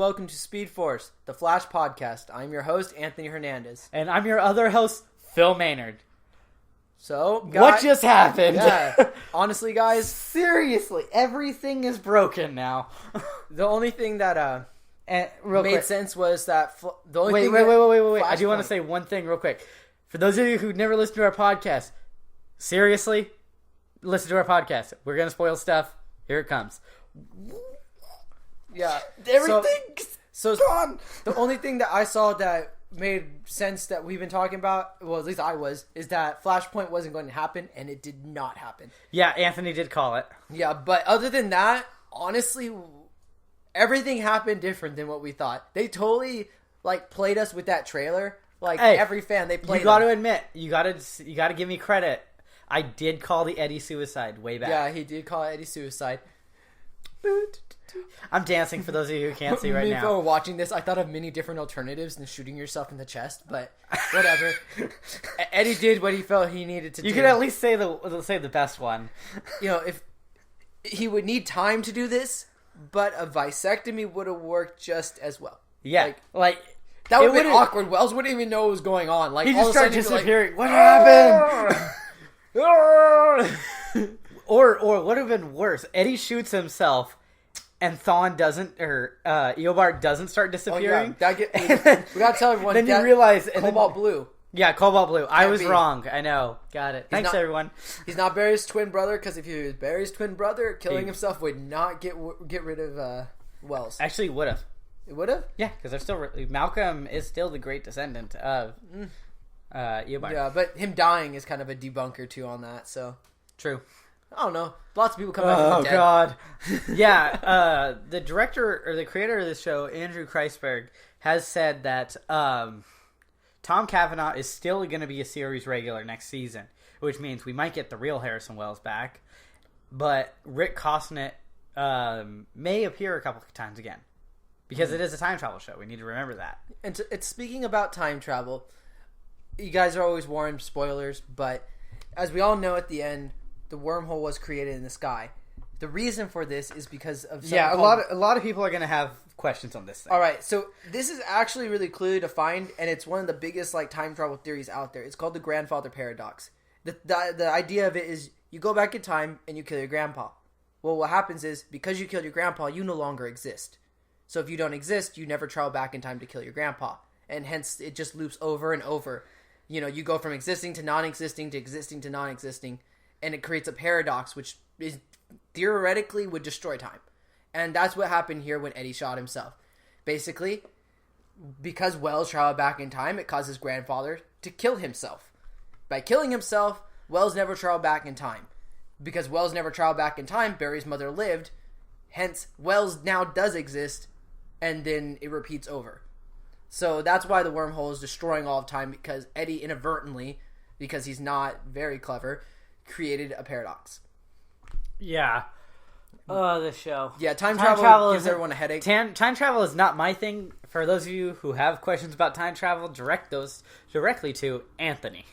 welcome to Speedforce, the Flash podcast. I'm your host, Anthony Hernandez. And I'm your other host, Phil Maynard. So, what just happened? Yeah, honestly, guys, seriously, everything is broken now. The only thing that made sense was that the only wait. thing. Wait. I do want to say one thing real quick. For those of you who never listened to our podcast, seriously, listen to our podcast. We're gonna spoil stuff. Here it comes. Yeah, everything's gone. The only thing that I saw that made sense that we've been talking about, well, at least I was, is that Flashpoint wasn't going to happen, and it did not happen. Yeah, Anthony did call it. Yeah, but other than that, honestly, everything happened different than what we thought. They totally played us with that trailer. Every fan, they played. You got to admit, you got to give me credit. I did call the Eddie suicide way back. Yeah, he did call Eddie suicide. I'm dancing for those of you who can't see right now. If I were watching this, I thought of many different alternatives than shooting yourself in the chest, but whatever. Eddie did what he felt he needed to do. You could at least say the best one. You know, if he would need time to do this, but a vasectomy would have worked just as well. Yeah, that would have been awkward. Wells wouldn't even know what was going on. He just started disappearing. What happened? Or what would have been worse? Eddie shoots himself, and Thawne doesn't, or Eobard doesn't start disappearing. Oh, yeah. We gotta tell everyone. Then you realize Cobalt Blue. Yeah, Cobalt Blue. I was wrong. I know. Got it. Thanks, everyone. He's not Barry's twin brother, because if he was Barry's twin brother, killing himself would not get rid of Wells. Actually, would have. It would have? Yeah, because they're still Malcolm is still the great descendant of Eobard. Yeah, but him dying is kind of a debunker too on that. So true. I don't know. Lots of people come back from the dead. Oh, God. Yeah, the director or the creator of the show, Andrew Kreisberg, has said that Tom Cavanaugh is still going to be a series regular next season, which means we might get the real Harrison Wells back, but Rick Cosnett may appear a couple of times again, because it is a time travel show. We need to remember that. And it's speaking about time travel, you guys are always warned spoilers, but as we all know at the end, the wormhole was created in the sky. The reason for this is because of a lot of people are going to have questions on this thing. All right, so this is actually really clearly defined, and it's one of the biggest time travel theories out there. It's called the grandfather paradox. The idea of it is you go back in time and you kill your grandpa. Well, what happens is because you killed your grandpa, you no longer exist. So if you don't exist, you never travel back in time to kill your grandpa, and hence it just loops over and over. You know, you go from existing to non-existing to existing to non-existing. And it creates a paradox, which is theoretically would destroy time. And that's what happened here when Eddie shot himself. Basically, because Wells traveled back in time, it caused his grandfather to kill himself. By killing himself, Wells never traveled back in time. Because Wells never traveled back in time, Barry's mother lived. Hence, Wells now does exist, and then it repeats over. So that's why the wormhole is destroying all of time, because Eddie inadvertently, because he's not very clever, created a paradox. Yeah. Oh, this show. Yeah, time travel gives everyone a headache. Time travel is not my thing. For those of you who have questions about time travel, direct those directly to Anthony.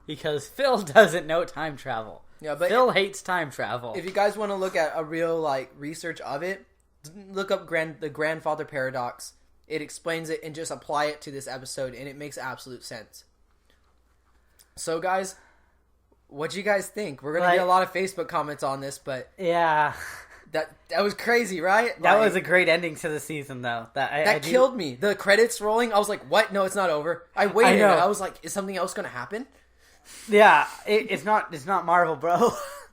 Because Phil doesn't know time travel. Yeah, but Phil hates time travel. If you guys want to look at a real research of it, look up the grandfather paradox. It explains it and just apply it to this episode, and it makes absolute sense. So, guys, what do you guys think? We're gonna get a lot of Facebook comments on this, but yeah, that was crazy, right? That was a great ending to the season, though. That killed me. The credits rolling, I was like, "What? No, it's not over." I waited. I was like, "Is something else gonna happen?" Yeah, it's not. It's not Marvel, bro.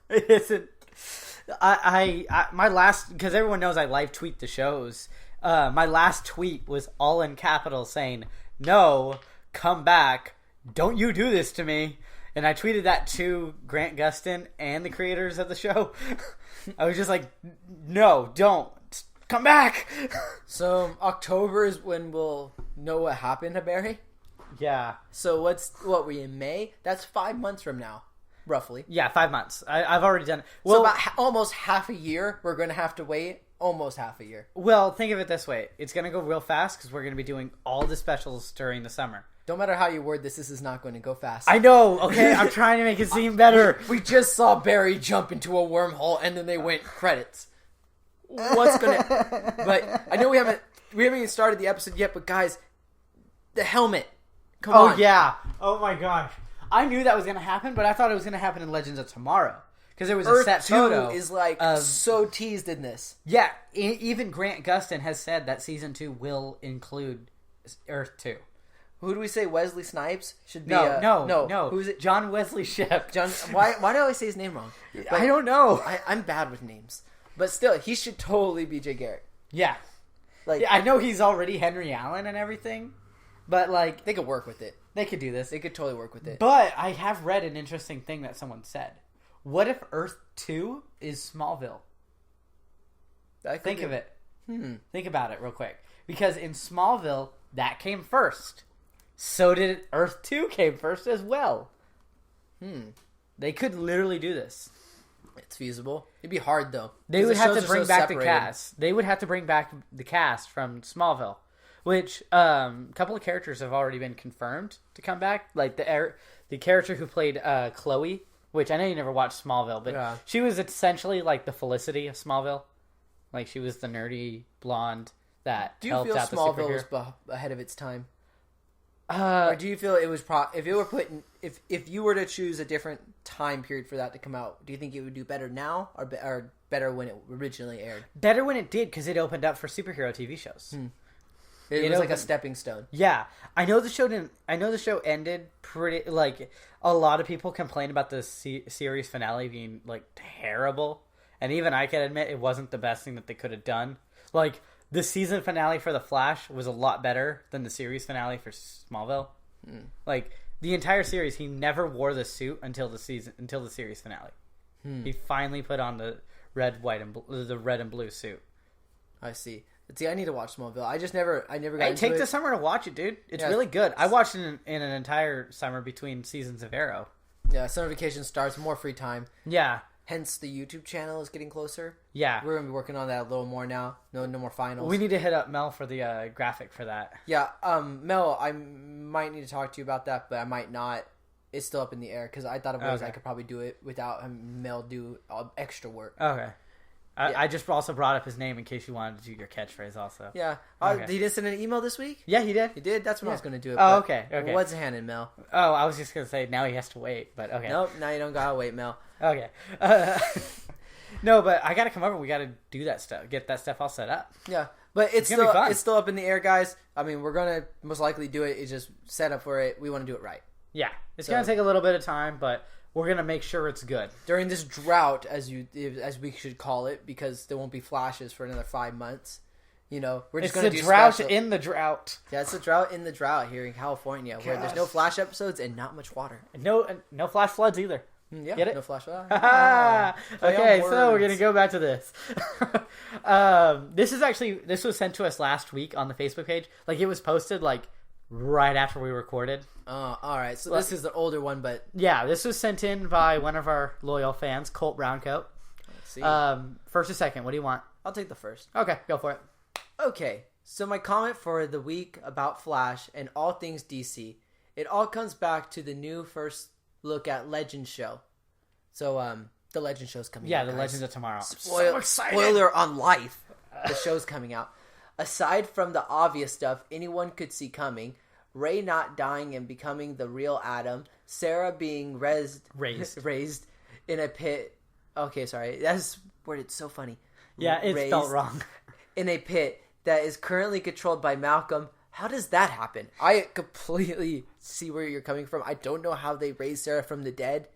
It isn't. My last, because everyone knows I live tweet the shows. My last tweet was all in capitals saying, "No, come back! Don't you do this to me!" And I tweeted that to Grant Gustin and the creators of the show. I was just like, no, don't. Come back. So October is when we'll know what happened to Barry? Yeah. So what we in May? That's 5 months from now, roughly. Yeah, 5 months. I've already done it. Well, so about almost half a year we're going to have to wait. Almost half a year. Well, think of it this way. It's going to go real fast because we're going to be doing all the specials during the summer. Don't matter how you word this is not going to go fast. I know, okay? I'm trying to make it seem better. We just saw Barry jump into a wormhole, and then they went credits. What's going to... But I know we haven't we haven't even started the episode yet, but guys, the helmet. Come Oh on. yeah. Oh my gosh. I knew that was gonna happen, but I thought it was gonna happen in Legends of Tomorrow because there was a Earth set 2 photo. is like so teased in this. Yeah, even Grant Gustin has said that season 2 will include Earth 2. Who do we say Wesley Snipes should be? No. Who's it? John Wesley Shipp. John. Why do I always say his name wrong? I don't know. I'm bad with names, but still, he should totally be Jay Garrick. Yeah. Like Yeah, I know he's already Henry Allen and everything, but like they could work with it. they could do this. They could totally work with it. But I have read an interesting thing that someone said. What if Earth 2 is Smallville? Think of it. Think about it real quick. Because in Smallville, that came first. So did Earth 2 came first as well. They could literally do this. It's feasible. It'd be hard though. They would have to shows are bring so back the separated. cast. They would have to bring back the cast from Smallville, which a couple of characters have already been confirmed to come back. Like the character who played Chloe, which I know you never watched Smallville, but Yeah. she was essentially like the Felicity of Smallville. Like she was the nerdy blonde that Do you helped feel out the Smallville superhero. was ahead of its time? Or do you feel it was if it were put in, if you were to choose a different time period for that to come out, do you think it would do better now or better when it originally aired? Better when it did because it opened up for superhero TV shows. It was like a stepping stone. Yeah, I know the show didn't. I know the show ended pretty. Like a lot of people complained about the series finale being like terrible, and even I can admit it wasn't the best thing that they could have done. Like the season finale for The Flash was a lot better than the series finale for Smallville. Like the entire series, he never wore the suit until the series finale. He finally put on the red, white, and the red and blue suit. I see. See, I need to watch Smallville. I never got Hey, into take it. the summer to watch it, dude. It's Yeah. really good. I watched it in an entire summer between seasons of Arrow. Yeah, summer vacation starts, more free time. Yeah, Hence, the YouTube channel is getting closer. yeah. We're gonna be working on that a little more now. No more finals. We need to hit up Mel for the graphic for that. Yeah, Mel, I might need to talk to you about that, but I might not. It's still up in the air because I thought of ways Okay. I could probably do it without Mel do extra work. Okay. Yeah. I just also brought up his name in case you wanted to do your catchphrase also. Yeah. Okay. He did send an email this week? Yeah, he did. He did? That's when I was going to do it. Oh, but okay. What's happening, Mel? Oh, I was just going to say now he has to wait, but okay. Nope, now you don't got to wait, Mel. Okay. No, but I got to come over. We got to do that stuff. Get that stuff all set up. Yeah. But it's gonna be fun. it's still up in the air, guys. I mean, we're going to most likely do it. It's just set up for it. We want to do it right. Yeah. It's So- going to take a little bit of time, but we're going to make sure it's good. During this drought, as we should call it, because there won't be flashes for another 5 months. You know, we're just It's going the to do drought special- in the drought. Yeah, it's a drought in the drought here in California, where there's no Gosh. flash episodes and not much water. No flash floods either. Yeah, Get it? no flash. Okay, Play on so we're words. gonna go back to this. This was sent to us last week on the Facebook page. Like it was posted like right after we recorded. All right. So this is the older one, but Yeah, this was sent in by one of our loyal fans, Colt Browncoat. let's see. First or second, what do you want? I'll take the first. Okay, go for it. Okay, so my comment for the week about Flash and all things DC, it all comes back to the new first look at Legends show. So the Legends show's coming Yeah, out. the guys. Legends of Tomorrow. Spoiler on life. The show's coming out. Aside from the obvious stuff anyone could see coming, Ray not dying and becoming the real Adam, Sarah being raised in a pit. Okay, sorry. That's worded so funny. Yeah, it's Raised spelled wrong. in a pit that is currently controlled by Malcolm. How does that happen? I completely see where you're coming from. I don't know how they raised Sarah from the dead.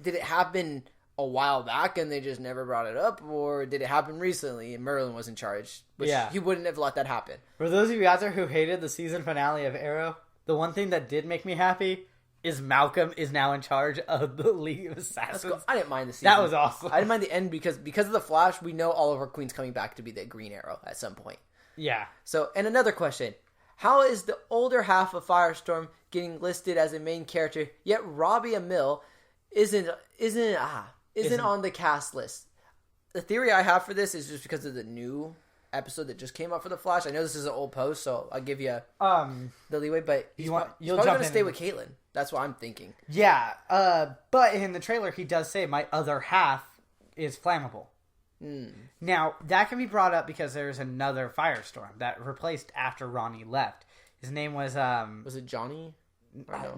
Did it happen a while back and they just never brought it up? Or did it happen recently and Merlin was in charge? Which Yeah. he wouldn't have let that happen. For those of you out there who hated the season finale of Arrow, the one thing that did make me happy is Malcolm is now in charge of the League of Assassins. I didn't mind the season. That was awesome. I didn't mind the end because of the Flash, we know Oliver Queen's coming back to be the Green Arrow at some point. Yeah. So, and another question. How is the older half of Firestorm getting listed as a main character, yet Robbie Amell isn't on the cast list? The theory I have for this is just because of the new episode that just came out for the Flash. I know this is an old post, so I'll give you the leeway, but he's you'll probably jump going to in stay and- with Caitlyn. That's what I'm thinking. Yeah, but in the trailer he does say my other half is flammable. Now, that can be brought up because there's another Firestorm that replaced after Ronnie left. His name was... Was it Johnny?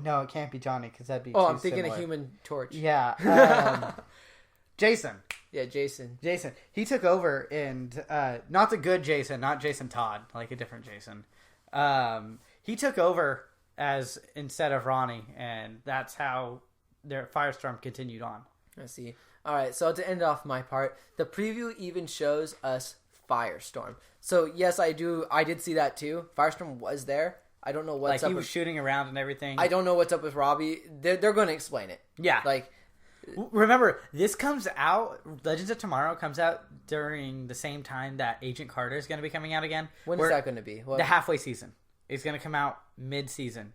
No, it can't be Johnny because that'd be I'm thinking of Human Torch. Yeah. Jason. Yeah, Jason. Jason. He took over and... not the good Jason, not Jason Todd, like a different Jason. He took over as instead of Ronnie, and that's how their Firestorm continued on. I see. All right, so to end off my part, the preview even shows us Firestorm. So yes, I did see that too. Firestorm was there. I don't know what's up. Like he was shooting around and everything. I don't know what's up with Robbie. They're going to explain it. Yeah. Like, remember, this comes out. Legends of Tomorrow comes out during the same time that Agent Carter is going to be coming out again. When is that going to be? The halfway season. It's going to come out mid-season.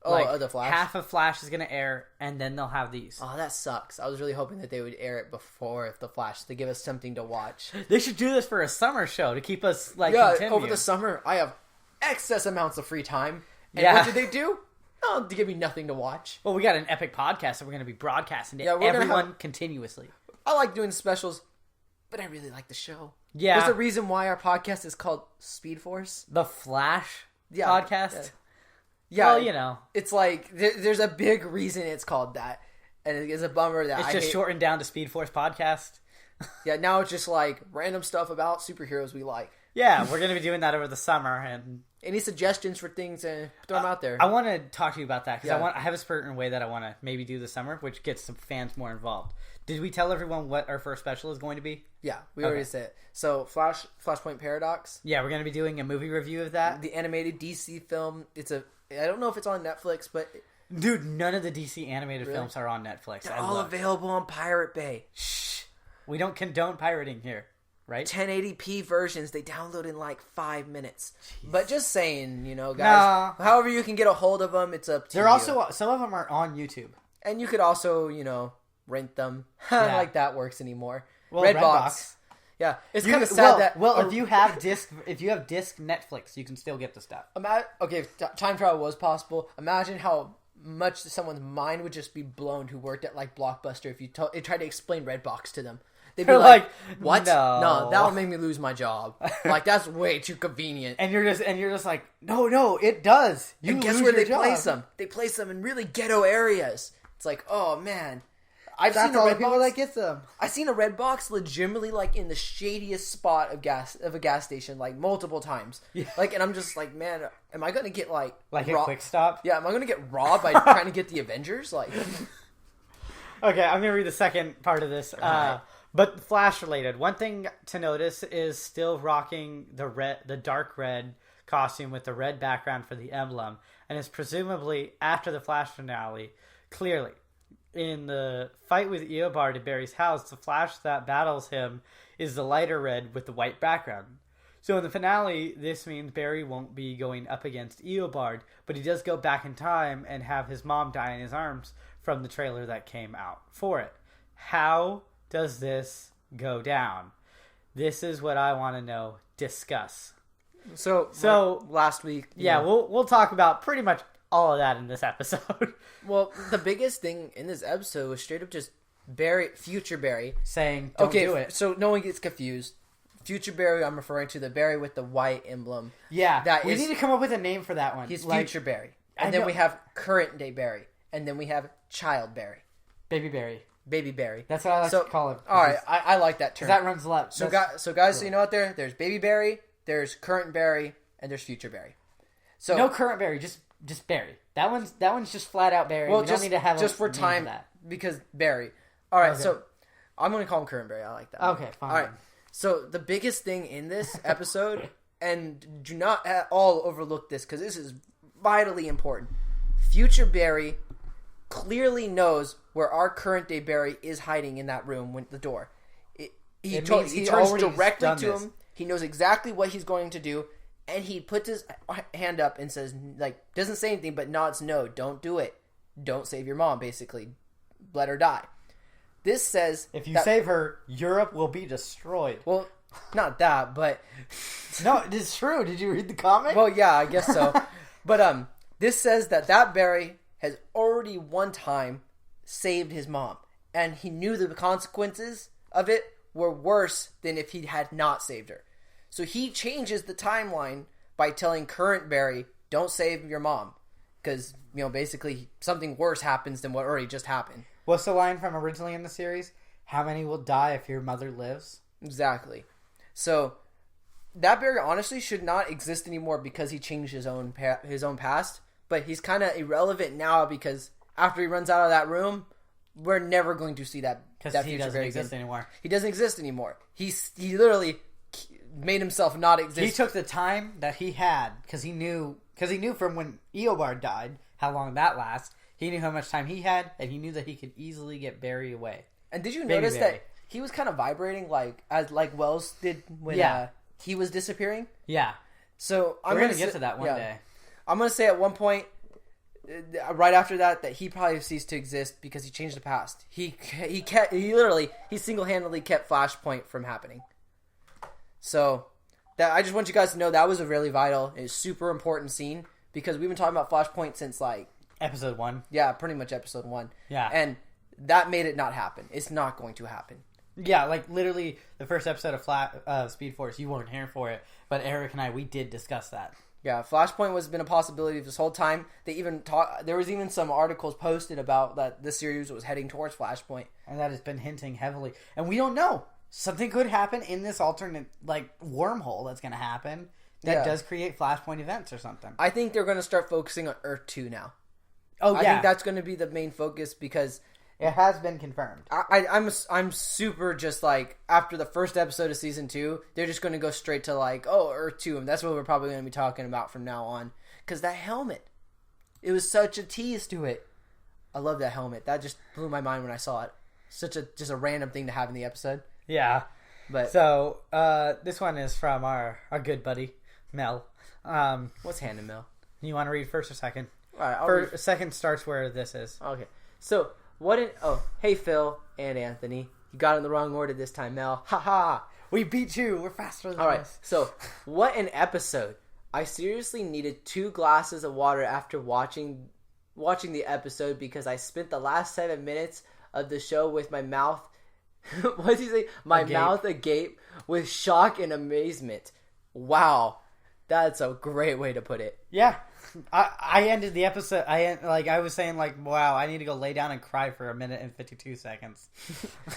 The Flash? Half of Flash is going to air, and then they'll have these. Oh, that sucks. I was really hoping that they would air it before the Flash to give us something to watch. They should do this for a summer show to keep us, continue. Over the summer, I have excess amounts of free time. And what do? Oh, to give me nothing to watch. Well, we got an epic podcast that we're going to be broadcasting to everyone continuously. I like doing specials, but I really like the show. Yeah. There's a reason why our podcast is called Speedforce. The Flash podcast? Yeah, well, it's like there's a big reason it's called that, and it's a bummer that it's just shortened down to Speedforce podcast. Yeah, now it's just like random stuff about superheroes we like. Yeah, we're gonna be doing that over the summer. And any suggestions for things, throw them out there. I want to talk to you about that because I have a certain way that I want to maybe do this summer, which gets some fans more involved. Did we tell everyone what our first special is going to be? Yeah, we already said it. So, Flashpoint Paradox. Yeah, we're going to be doing a movie review of that. The animated DC film. I don't know if it's on Netflix, but... Dude, none of the DC animated films are on Netflix. They're all available on Pirate Bay. Shh. We don't condone pirating here, right? 1080p versions, they download in like 5 minutes. Jeez. But just saying, guys, however you can get a hold of them, it's up to you. They're also, some of them are on YouTube. And you could also, rent them. Yeah. Like that works anymore. Well, Redbox. Yeah, it's kind of sad that. Well, if you have disc Netflix, you can still get the stuff. If time travel was possible, imagine how much someone's mind would just be blown who worked at like Blockbuster if you tried to explain Redbox to them. They'd be like, "What? No, that would make me lose my job. Like that's way too convenient." And you're just like, "No, it does." And guess where they place them? They place them in really ghetto areas. It's like, oh man. I've seen a red box that gets them. I've seen a red box legitimately like in the shadiest spot of a gas station like multiple times. Yeah. Like, and I'm just like, man, am I gonna get like a quick stop? Yeah, am I gonna get robbed by trying to get the Avengers? Like, okay, I'm gonna read the second part of this. Right. But Flash related. One thing to notice is still rocking the dark red costume with the red background for the emblem, and is presumably after the Flash finale. Clearly. In the fight with Eobard at Barry's house, the Flash that battles him is the lighter red with the white background. So in the finale, this means Barry won't be going up against Eobard, but he does go back in time and have his mom die in his arms from the trailer that came out for it. How does this go down? This is what I want to know. Discuss. So last week... we'll talk about pretty much all of that in this episode. Well, the biggest thing in this episode was straight up just future Barry saying, "Don't do it." So no one gets confused. Future Barry, I'm referring to the Barry with the white emblem. Yeah, we need to come up with a name for that one. He's future Barry, and then we have current day Barry, and then we have child Barry, baby Barry. That's what I like to call him. All right, I like that term. That runs left. So guys, so you know out there's baby Barry, there's current Barry, and there's future Barry. So no current Barry, just Barry. That one's just flat out Barry. Well, we don't need to have just for time because Barry. All right, so I'm gonna call him current Barry. I like that. Okay, fine. All right. So the biggest thing in this episode, and do not at all overlook this because this is vitally important. Future Barry clearly knows where our current day Barry is hiding in that room with the door. He turns directly to him. He knows exactly what he's going to do. And he puts his hand up and says, like, doesn't say anything, but nods no, don't do it. Don't save your mom, basically. Let her die. This says... If you save her, Europe will be destroyed. Well, not that, but... No, it's true. Did you read the comic? Well, yeah, I guess so. But this says that Barry has already one time saved his mom. And he knew the consequences of it were worse than if he had not saved her. So he changes the timeline by telling current Barry, don't save your mom. Because, basically something worse happens than what already just happened. What's the line from originally in the series? How many will die if your mother lives? Exactly. So that Barry honestly should not exist anymore because he changed his own past. But he's kind of irrelevant now because after he runs out of that room, we're never going to see that Because he doesn't exist anymore. He doesn't exist anymore. He literally made himself not exist. He took the time that he had because he knew from when Eobard died how long that lasts. He knew how much time he had, and he knew that he could easily get Barry away. And did you notice that he was kind of vibrating as Wells did when he was disappearing? Yeah. So we're gonna get to that one day. I'm gonna say at one point, right after that he probably ceased to exist because he changed the past. He single-handedly kept Flashpoint from happening. So that I just want you guys to know that was a really vital and super important scene because we've been talking about Flashpoint since episode 1. Yeah, pretty much episode 1. Yeah, and that made it not happen. It's not going to happen. Yeah, literally the first episode of Speedforce, you weren't here for it, but Eric and I, we did discuss that. Yeah, Flashpoint has been a possibility this whole time. There was even some articles posted about that this series was heading towards Flashpoint. And that has been hinting heavily. And we don't know. Something could happen in this alternate, wormhole that's going to happen that does create Flashpoint events or something. I think they're going to start focusing on Earth 2 now. Oh, yeah. I think that's going to be the main focus because... It has been confirmed. I'm super just after the first episode of season 2, they're just going to go straight to Earth 2, and that's what we're probably going to be talking about from now on. Because that helmet, it was such a tease to it. I love that helmet. That just blew my mind when I saw it. Just a random thing to have in the episode. Yeah. But so this one is from our good buddy Mel. What's hand in Mel? You want to read first or second? All right, second starts where this is. Okay. So. Hey Phil and Anthony. You got it in the wrong order this time, Mel. Ha ha. We beat you. We're faster than Alright, us. so what an episode. I seriously needed 2 glasses of water after watching the episode because I spent the last 7 minutes of the show with my mouth what did he say? Mouth agape with shock and amazement. Wow. That's a great way to put it. Yeah. I ended the episode. I was saying wow, I need to go lay down and cry for 1 minute and 52 seconds.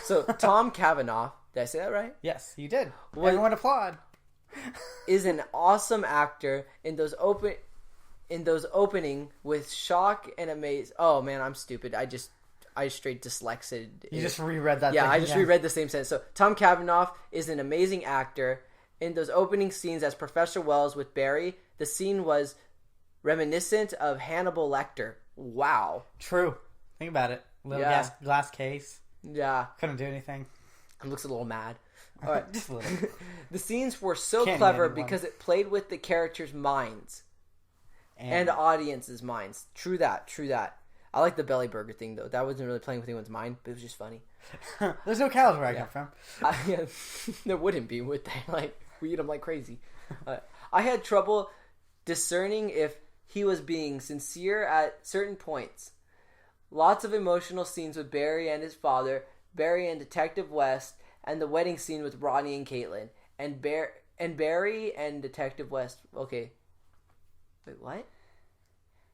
So Tom Cavanaugh, did I say that right? Yes, you did. Everyone applaud. Is an awesome actor in those opening with shock and amaze. Oh man, I'm stupid. I straight dyslexic. You just reread that. Yeah, I just reread the same sentence. So Tom Cavanaugh is an amazing actor in those opening scenes as Professor Wells with Barry. The scene was reminiscent of Hannibal Lecter. Wow. True. Think about it. Little glass case. Yeah. Couldn't do anything. It looks a little mad. All right. Just a little. The scenes were so clever because it played with the characters' minds and audience's minds. True that. I like the belly burger thing though. That wasn't really playing with anyone's mind, but it was just funny. There's no cows where I come from. There wouldn't be, would they? We eat them like crazy. I had trouble discerning if he was being sincere at certain points. Lots of emotional scenes with Barry and his father, Barry and Detective West, and the wedding scene with Ronnie and Caitlin. And Barry and Detective West. Okay. Wait, what?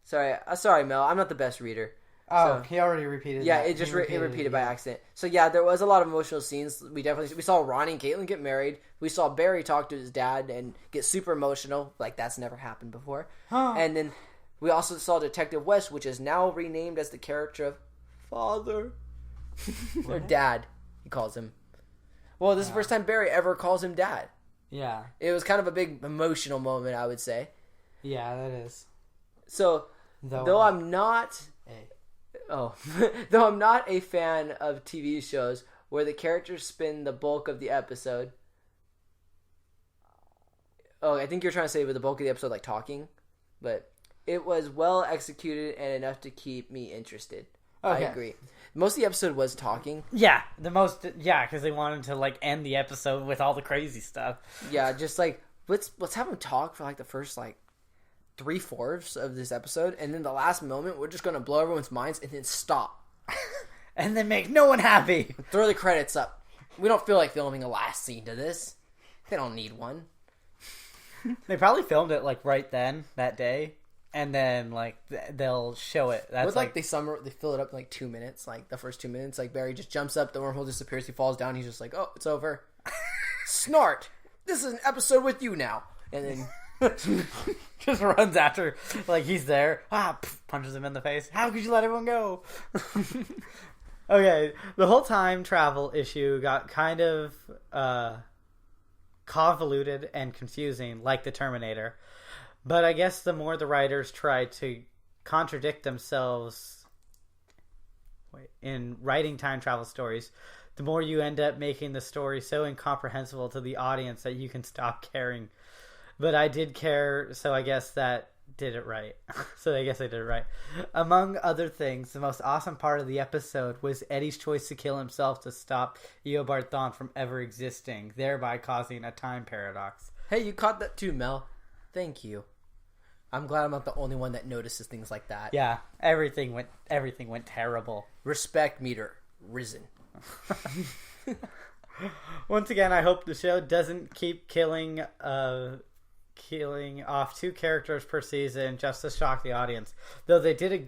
Sorry, Mel. I'm not the best reader. Oh, he already repeated. Yeah, that. it just repeated by accident. So yeah, there was a lot of emotional scenes. We saw Ronnie and Caitlin get married. We saw Barry talk to his dad and get super emotional. That's never happened before. Huh. And then we also saw Detective West, which is now renamed as the character of Father or Dad. He calls him. Well, this is the first time Barry ever calls him Dad. Yeah. It was kind of a big emotional moment, I would say. Yeah, that is. So, though I'm not a fan of TV shows where the characters spend the bulk of the episode. Oh, I think you're trying to say with the bulk of the episode, talking, but it was well executed and enough to keep me interested. Okay. I agree. Most of the episode was talking. Yeah, because they wanted to end the episode with all the crazy stuff. Yeah, just let's have them talk for the first 3/4 of this episode, and then the last moment we're just gonna blow everyone's minds and then stop. And then make no one happy. Throw the credits up. We don't feel like filming a last scene to this. They don't need one. They probably filmed it like right then, that day, and then like they'll show it. That's With like they fill it up in like 2 minutes. Like the first 2 minutes, like Barry just jumps up, the wormhole disappears, he falls down, he's just like, oh, it's over. Snart! This is an episode with you now. And then just runs after, like he's there, punches him in the face. How could you let everyone go? Okay, the whole time travel issue got kind of convoluted and confusing, like the Terminator. But I guess the more the writers try to contradict themselves in writing time travel stories, the more you end up making the story so incomprehensible to the audience that you can stop caring. But I did care, so I guess that did it right. So I guess I did it right. Among other things, the most awesome part of the episode was Eddie's choice to kill himself to stop Eobard Thawne from ever existing, thereby causing a time paradox. Hey, you caught that too, Mel. Thank you. I'm glad I'm not the only one that notices things like that. Yeah, everything went terrible. Respect meter risen. Once again, I hope the show doesn't keep killing off 2 characters per season just to shock the audience. Though they did a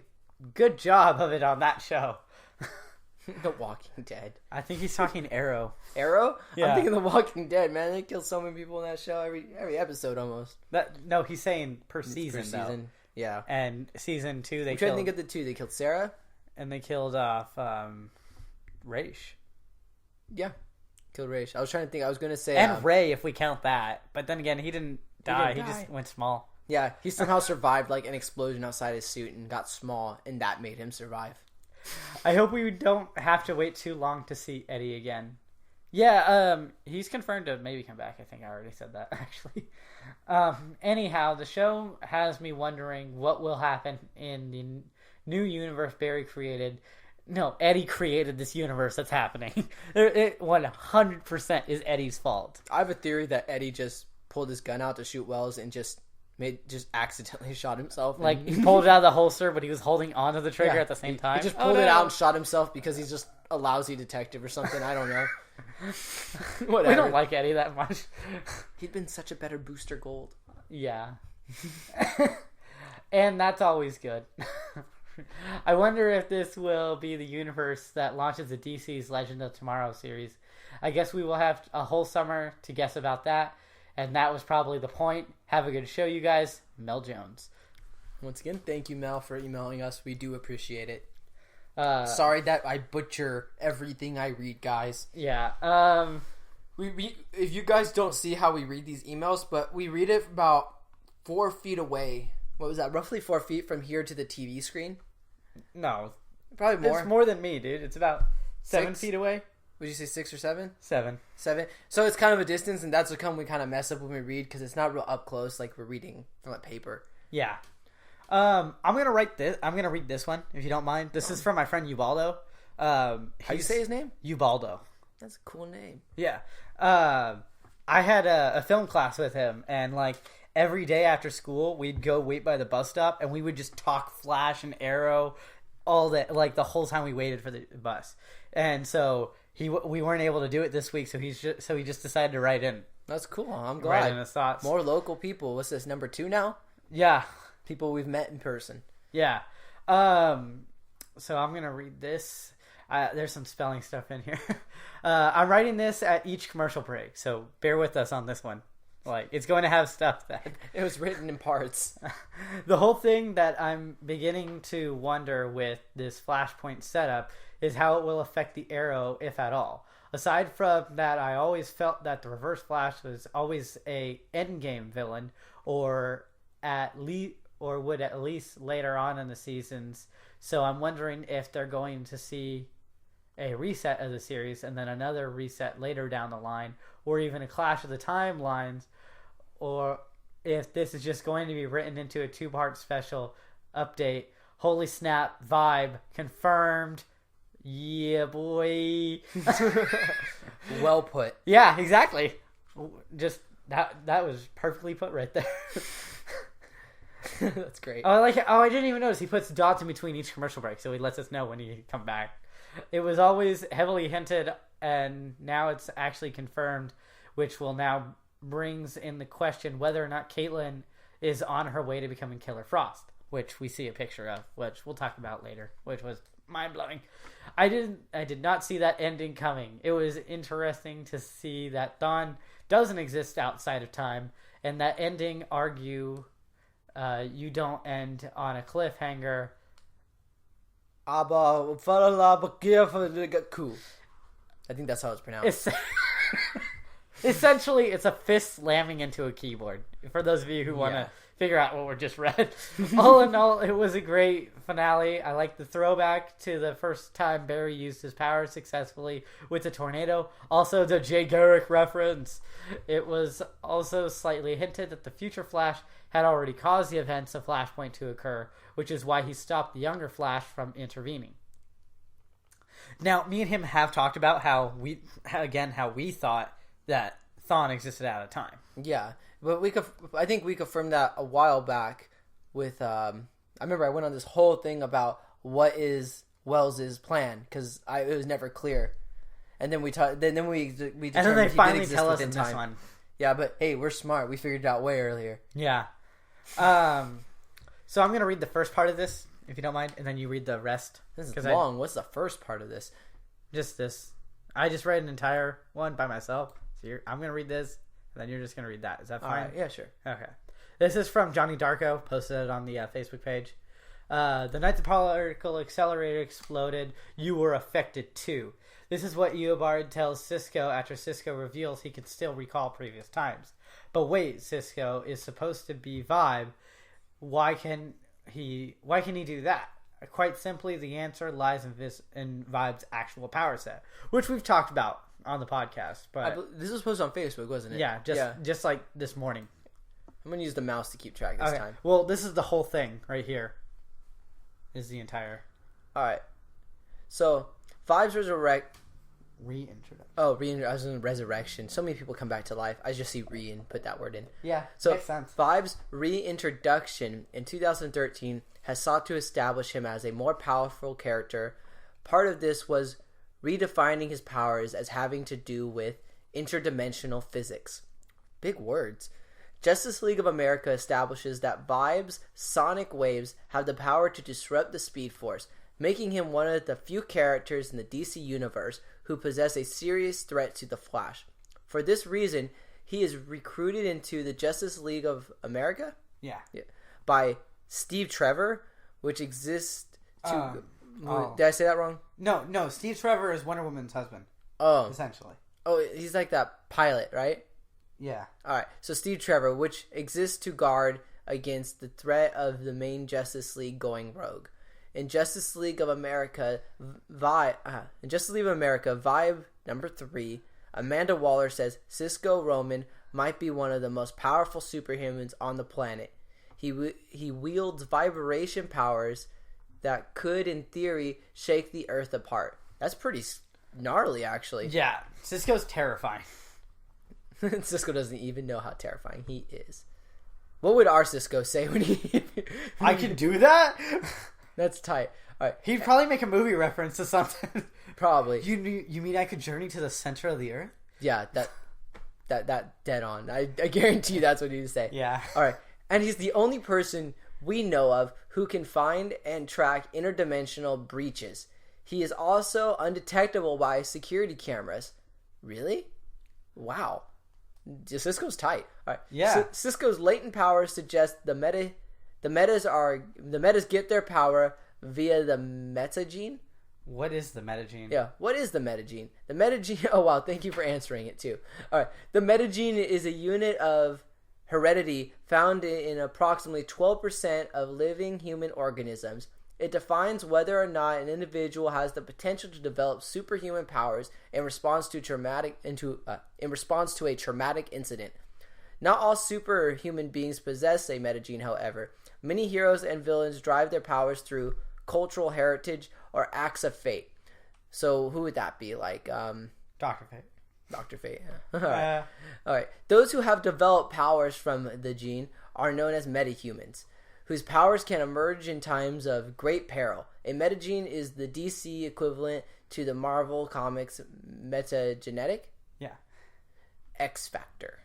good job of it on that show. The Walking Dead. I think he's talking Arrow. Arrow? Yeah. I'm thinking The Walking Dead, man. They kill so many people in that show every episode almost. No, he's saying per season. Yeah. And season 2 they I'm trying to think of the 2. They killed Sarah. And they killed off Raish. Yeah. Killed Raish. I was trying to think. I was going to say... And Ray, if we count that. But then again, he didn't die. He just went small. Yeah, he somehow survived like an explosion outside his suit and got small, and that made him survive. I hope we don't have to wait too long to see Eddie again. Yeah, he's confirmed to maybe come back. I think I already said that, actually. Anyhow, the show has me wondering what will happen in the new universe Barry created. No, Eddie created this universe that's happening. It 100% is Eddie's fault. I have a theory that Eddie just pulled his gun out to shoot Wells and just accidentally shot himself. Like, he pulled it out of the holster, but he was holding onto the trigger at the same time. He just pulled it out and shot himself because he's just a lousy detective or something. I don't know. Whatever. We don't like Eddie that much. He'd been such a better Booster Gold. Yeah. And that's always good. I wonder if this will be the universe that launches the DC's Legend of Tomorrow series. I guess we will have a whole summer to guess about that. And that was probably the point. Have a good show, you guys. Mel Jones. Once again, thank you, Mel, for emailing us. We do appreciate it. Sorry that I butcher everything I read, guys. Yeah. We if you guys don't see how we read these emails, but we read it about 4 feet away. What was that? Roughly 4 feet from here to the TV screen? No. Probably more. It's more than me, dude. It's about 7 feet away. Would you say 6 or 7? 7. 7. So it's kind of a distance, and that's what we kind of mess up when we read because it's not real up close, like we're reading from a paper. Yeah. I'm gonna write this. I'm gonna read this one if you don't mind. This is from my friend Ubaldo. How do you say his name? Ubaldo. That's a cool name. Yeah. I had a film class with him, and like every day after school, we'd go wait by the bus stop, and we would just talk Flash and Arrow all that, like the whole time we waited for the bus. And so we weren't able to do it this week, so he just decided to write in. That's cool. I'm glad. Write in his thoughts. More local people. What's this, number 2 now? Yeah. People we've met in person. Yeah. So I'm gonna read this. There's some spelling stuff in here. I'm writing this at each commercial break, so bear with us on this one. Like, it's going to have stuff that... It was written in parts. The whole thing that I'm beginning to wonder with this Flashpoint setup is how it will affect the Arrow, if at all. Aside from that, I always felt that the Reverse Flash was always a endgame villain, or would at least later on in the seasons. So I'm wondering if they're going to see a reset of the series and then another reset later down the line, or even a clash of the timelines, or if this is just going to be written into a 2-part special update. Holy snap, vibe confirmed. Yeah, boy. Well put. Yeah, exactly. Just that was perfectly put right there. That's great. Oh, I didn't even notice he puts dots in between each commercial break, so he lets us know when he come back. It was always heavily hinted and now it's actually confirmed, which will now brings in the question whether or not Caitlyn is on her way to becoming Killer Frost, which we see a picture of, which we'll talk about later, which was mind-blowing. I did not see that ending coming. It was interesting to see that Thawne doesn't exist outside of time, and that ending you don't end on a cliffhanger. Cool. I think that's how it's pronounced. Essentially, it's a fist slamming into a keyboard. For those of you who want to figure out what we just read. All in all, it was a great finale. I like the throwback to the first time Barry used his power successfully with the tornado. Also, the Jay Garrick reference. It was also slightly hinted that the future Flash had already caused the events of Flashpoint to occur, which is why he stopped the younger Flash from intervening. Now, me and him have talked about how we thought that Thawne existed out of time. Yeah, but I think we confirmed that a while back with. I remember I went on this whole thing about what is Wells's plan because it was never clear, and then we determined and then they finally tell us in this one. Yeah, but hey, we're smart. We figured it out way earlier. Yeah. So I'm gonna read the first part of this, if you don't mind, and then you read the rest. This is long. What's the first part of this? Just this. I just read an entire one by myself. So I'm going to read this, and then you're just going to read that. Is that fine? All right. Yeah, sure. Okay. This is from Johnny Darko, posted it on the Facebook page. The night the particle accelerator exploded, you were affected too. This is what Eobard tells Cisco after Cisco reveals he can still recall previous times. But wait, Cisco is supposed to be Vibe. Why can he do that? Quite simply, the answer lies in Vibe's actual power set, which we've talked about on the podcast. But this was posted on Facebook, wasn't it? Yeah, just like this morning. I'm going to use the mouse to keep track this time. Well, this is the whole thing right here. Is the entire... Alright. So, Vibe's reintroduction. Oh, I was in resurrection. So many people come back to life. I just see and put that word in. Yeah, so makes sense. Vibe's reintroduction in 2013 has sought to establish him as a more powerful character. Part of this was redefining his powers as having to do with interdimensional physics. Big words. Justice League of America establishes that Vibe's sonic waves have the power to disrupt the Speedforce, making him one of the few characters in the DC universe who possess a serious threat to the Flash. For this reason, he is recruited into the Justice League of America? Yeah. By Steve Trevor, which exists to... Did I say that wrong? No. Steve Trevor is Wonder Woman's husband. Oh. Essentially. Oh, he's like that pilot, right? Yeah. Alright, so Steve Trevor, which exists to guard against the threat of the main Justice League going rogue. In Justice League of America, Vibe number 3, Amanda Waller says Cisco Roman might be one of the most powerful superhumans on the planet. He wields vibration powers that could, in theory, shake the Earth apart. That's pretty gnarly, actually. Yeah, Cisco's terrifying. Cisco doesn't even know how terrifying he is. What would our Cisco say when he... I can do that? That's tight. All right. He'd probably make a movie reference to something. Probably. You mean I could journey to the center of the Earth? Yeah, that dead on. I guarantee you that's what he'd say. Yeah. All right. And he's the only person we know of who can find and track interdimensional breaches. He is also undetectable by security cameras. Really? Wow. Cisco's tight. All right. Yeah. Cisco's latent powers suggest the metas get their power via the metagene. What is the metagene? Yeah, what is the metagene? The metagene... Oh, wow, thank you for answering it, too. All right, the metagene is a unit of heredity found in approximately 12% of living human organisms. It defines whether or not an individual has the potential to develop superhuman powers in response to a traumatic incident. Not all superhuman beings possess a metagene, however. Many heroes and villains drive their powers through cultural heritage or acts of fate. So who would that be? Like Dr. Fate. Dr. Fate. Yeah. All right. Those who have developed powers from the gene are known as metahumans. whose powers can emerge in times of great peril. A metagene is the DC equivalent to the Marvel Comics metagenetic. Yeah. X Factor.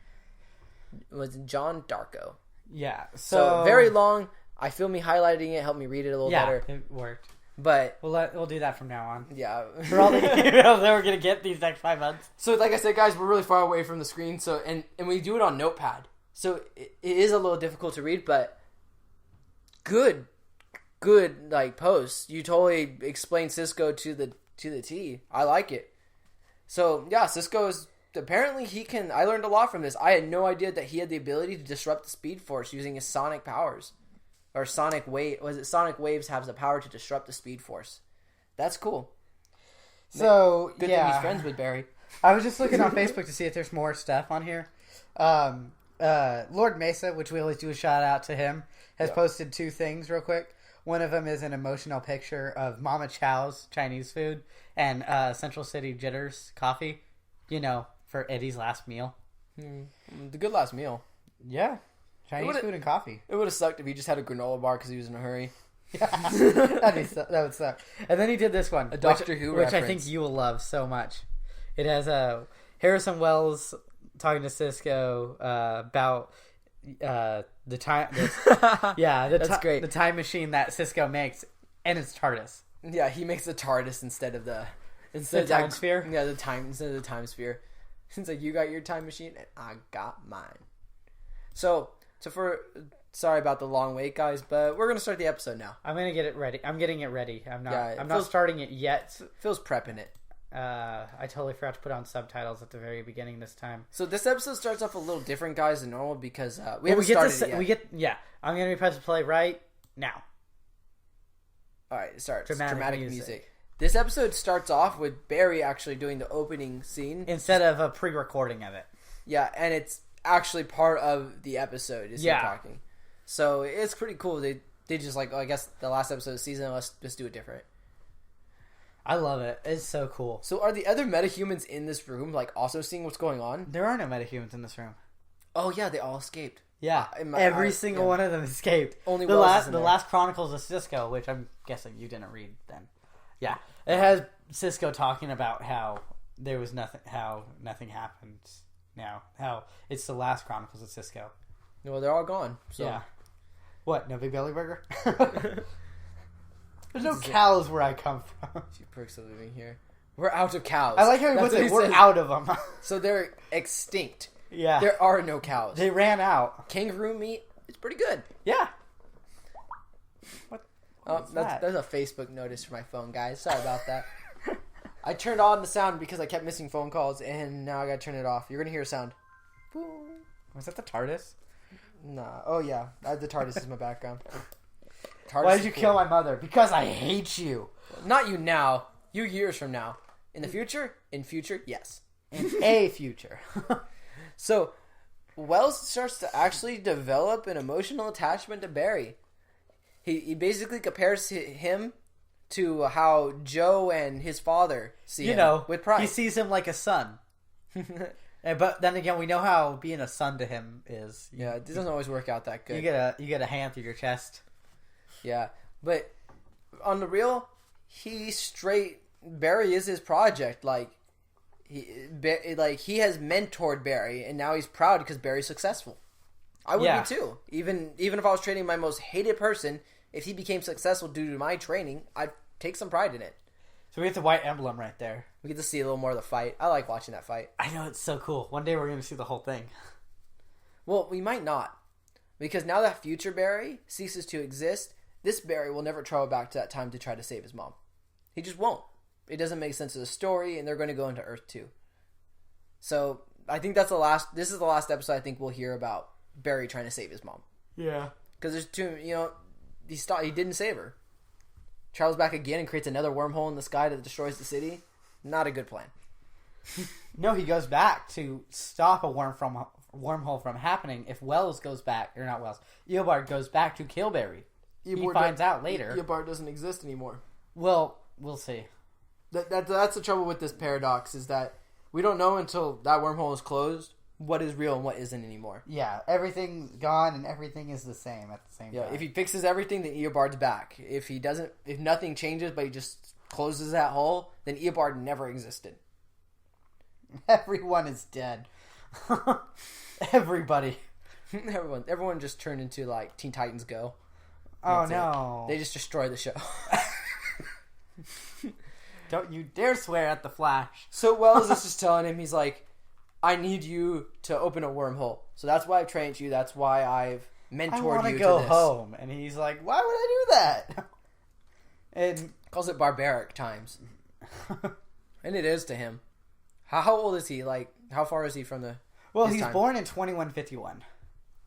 It was John Darko. Yeah. So very long. I feel me highlighting it helped me read it a little better. Yeah, it worked. But we'll do that from now on. Yeah. For all the emails that we're gonna get these next 5 months. So like I said, guys, we're really far away from the screen. So and we do it on Notepad. So it is a little difficult to read, but good like posts. You totally explain Cisco to the T. I like it. So yeah, Cisco is apparently he can. I learned a lot from this. I had no idea that he had the ability to disrupt the Speed Force using his sonic powers, or sonic wave. Was it sonic waves has the power to disrupt the Speed Force? That's cool. So good that he's friends with Barry. I was just looking on Facebook to see if there's more stuff on here. Lord Mesa, which we always do a shout out to him, has posted 2 things real quick. One of them is an emotional picture of Mama Chow's Chinese food and Central City Jitters coffee. You know, for Eddie's last meal. The good last meal. Yeah. Chinese food and coffee. It would have sucked if he just had a granola bar because he was in a hurry. Yeah. That would suck. And then he did this one. A Doctor Who which reference. I think you will love so much. It has Harrison Wells talking to Cisco about the time. That's great. The time machine that Cisco makes, and it's TARDIS. Yeah, he makes the TARDIS instead of the time sphere. Yeah, instead of the time sphere. It's like you got your time machine and I got mine. So sorry about the long wait, guys, but we're gonna start the episode now. I'm gonna get it ready. I'm getting it ready. I'm not starting it yet. Phil's prepping it. I totally forgot to put on subtitles at the very beginning this time. So this episode starts off a little different, guys, than normal because we haven't started it yet. I'm gonna be pressed to play right now. All right, it starts. Dramatic music. This episode starts off with Barry actually doing the opening scene instead of a pre-recording of it. Yeah, and it's actually part of the episode. Is him talking. So it's pretty cool. They just like, I guess the last episode of the season, let's just do it different. I love it. It's so cool. So are the other metahumans in this room like also seeing what's going on? There are no metahumans in this room. Oh yeah, they all escaped. Yeah, every single one of them escaped. Only the last Chronicles of Cisco, which I'm guessing you didn't read then. Yeah, it has Cisco talking about how there was nothing, how nothing happens now, how it's the last Chronicles of Cisco. Well, they're all gone. So. Yeah. What? No Big Belly Burger? There's no cows where I come from. You perks are living here. We're out of cows. I like how he puts it. We're out of them. So they're extinct. Yeah. There are no cows. They ran out. Kangaroo meat is pretty good. Yeah. That's a Facebook notice for my phone, guys. Sorry about that. I turned on the sound because I kept missing phone calls, and now I gotta turn it off. You're gonna hear a sound. Was that the TARDIS? Nah. Oh yeah, the TARDIS is my background. TARDIS. Why did you kill my mother? Because I hate you. Not you now. You years from now. In the future? In future, yes. In a future. So, Wells starts to actually develop an emotional attachment to Barry. He basically compares him to how Joe and his father see him with pride. He sees him like a son. But then again, we know how being a son to him is. Yeah, it doesn't always work out that good. You get a hand through your chest. Yeah, but on the real, Barry is his project. Like he has mentored Barry, and now he's proud because Barry's successful. I would be too. Even if I was training my most hated person, if he became successful due to my training, I'd take some pride in it. So we get the white emblem right there. We get to see a little more of the fight. I like watching that fight. I know, it's so cool. One day we're going to see the whole thing. Well, we might not. Because now that future Barry ceases to exist, this Barry will never travel back to that time to try to save his mom. He just won't. It doesn't make sense of the story, and they're going to go into Earth 2. So, I think this is the last episode I think we'll hear about Barry trying to save his mom. Yeah. Because there's two, he didn't save her. Travels back again and creates another wormhole in the sky that destroys the city. Not a good plan. No, he goes back to stop a wormhole from happening. If Wells goes back, or not Wells, Eobard goes back to kill Barry. He finds out later. Eobard doesn't exist anymore. Well, we'll see. That's the trouble with this paradox, is that we don't know until that wormhole is closed what is real and what isn't anymore. Yeah, everything's gone and everything is the same at the same time. If he fixes everything, then Eobard's back. If nothing changes, but he just closes that hole, then Eobard never existed. Everyone is dead. Everybody. Everyone just turned into like Teen Titans Go. Oh no! They just destroyed the show. Don't you dare swear at the Flash. So Wells is just telling him, he's like, I need you to open a wormhole. So that's why I've trained you. That's why I've mentored you to this. I want to go home. And he's like, why would I do that? And calls it barbaric times. And it is to him. How old is he? Like, how far is he from the... Well, he's born in 2151.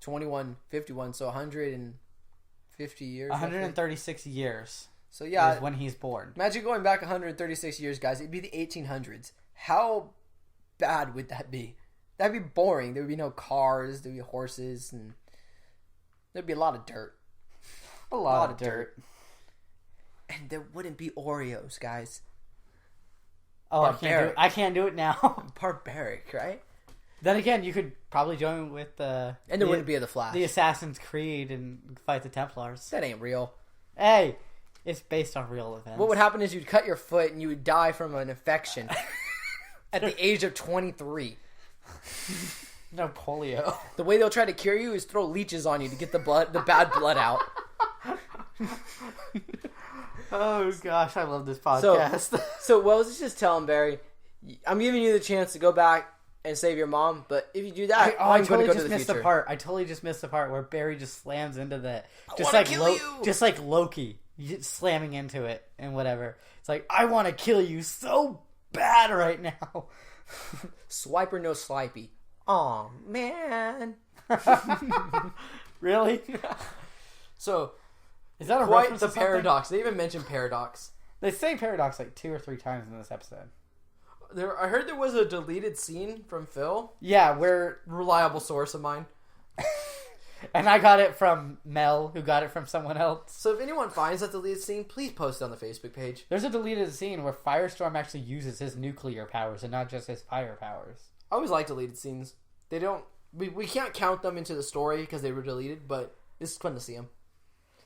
2151, so 150 years. 136 years. So yeah, is when he's born. Imagine going back 136 years, guys. It'd be the 1800s. How bad would that be? That'd be boring. There would be no cars. There'd be horses, and there'd be a lot of dirt. A lot of dirt. And there wouldn't be Oreos, guys. Oh, I can't do it now. Barbaric, right? Then again, you could probably join with and there wouldn't be the Flash, the Assassin's Creed, and fight the Templars. That ain't real. Hey, it's based on real events. What would happen is you'd cut your foot and you would die from an infection at the age of 23. No polio. The way they'll try to cure you is throw leeches on you to get the bad blood out. Oh gosh, I love this podcast. So Wells is just telling Barry, I'm giving you the chance to go back and save your mom, but if you do that, I'm going to go to the future. I totally just missed the part where Barry just slams into that, just like Loki, slamming into it and whatever. It's like, I want to kill you so bad right now. Swiper no slipey. Aw, man. Really? So, is that quite the paradox? They even mention paradox. They say paradox like 2 or 3 times in this episode. I heard there was a deleted scene from Phil. Yeah, where... Reliable source of mine. And I got it from Mel, who got it from someone else. So if anyone finds that deleted scene, please post it on the Facebook page. There's a deleted scene where Firestorm actually uses his nuclear powers and not just his fire powers. I always like deleted scenes. They don't... We can't count them into the story because they were deleted, but it's fun to see them.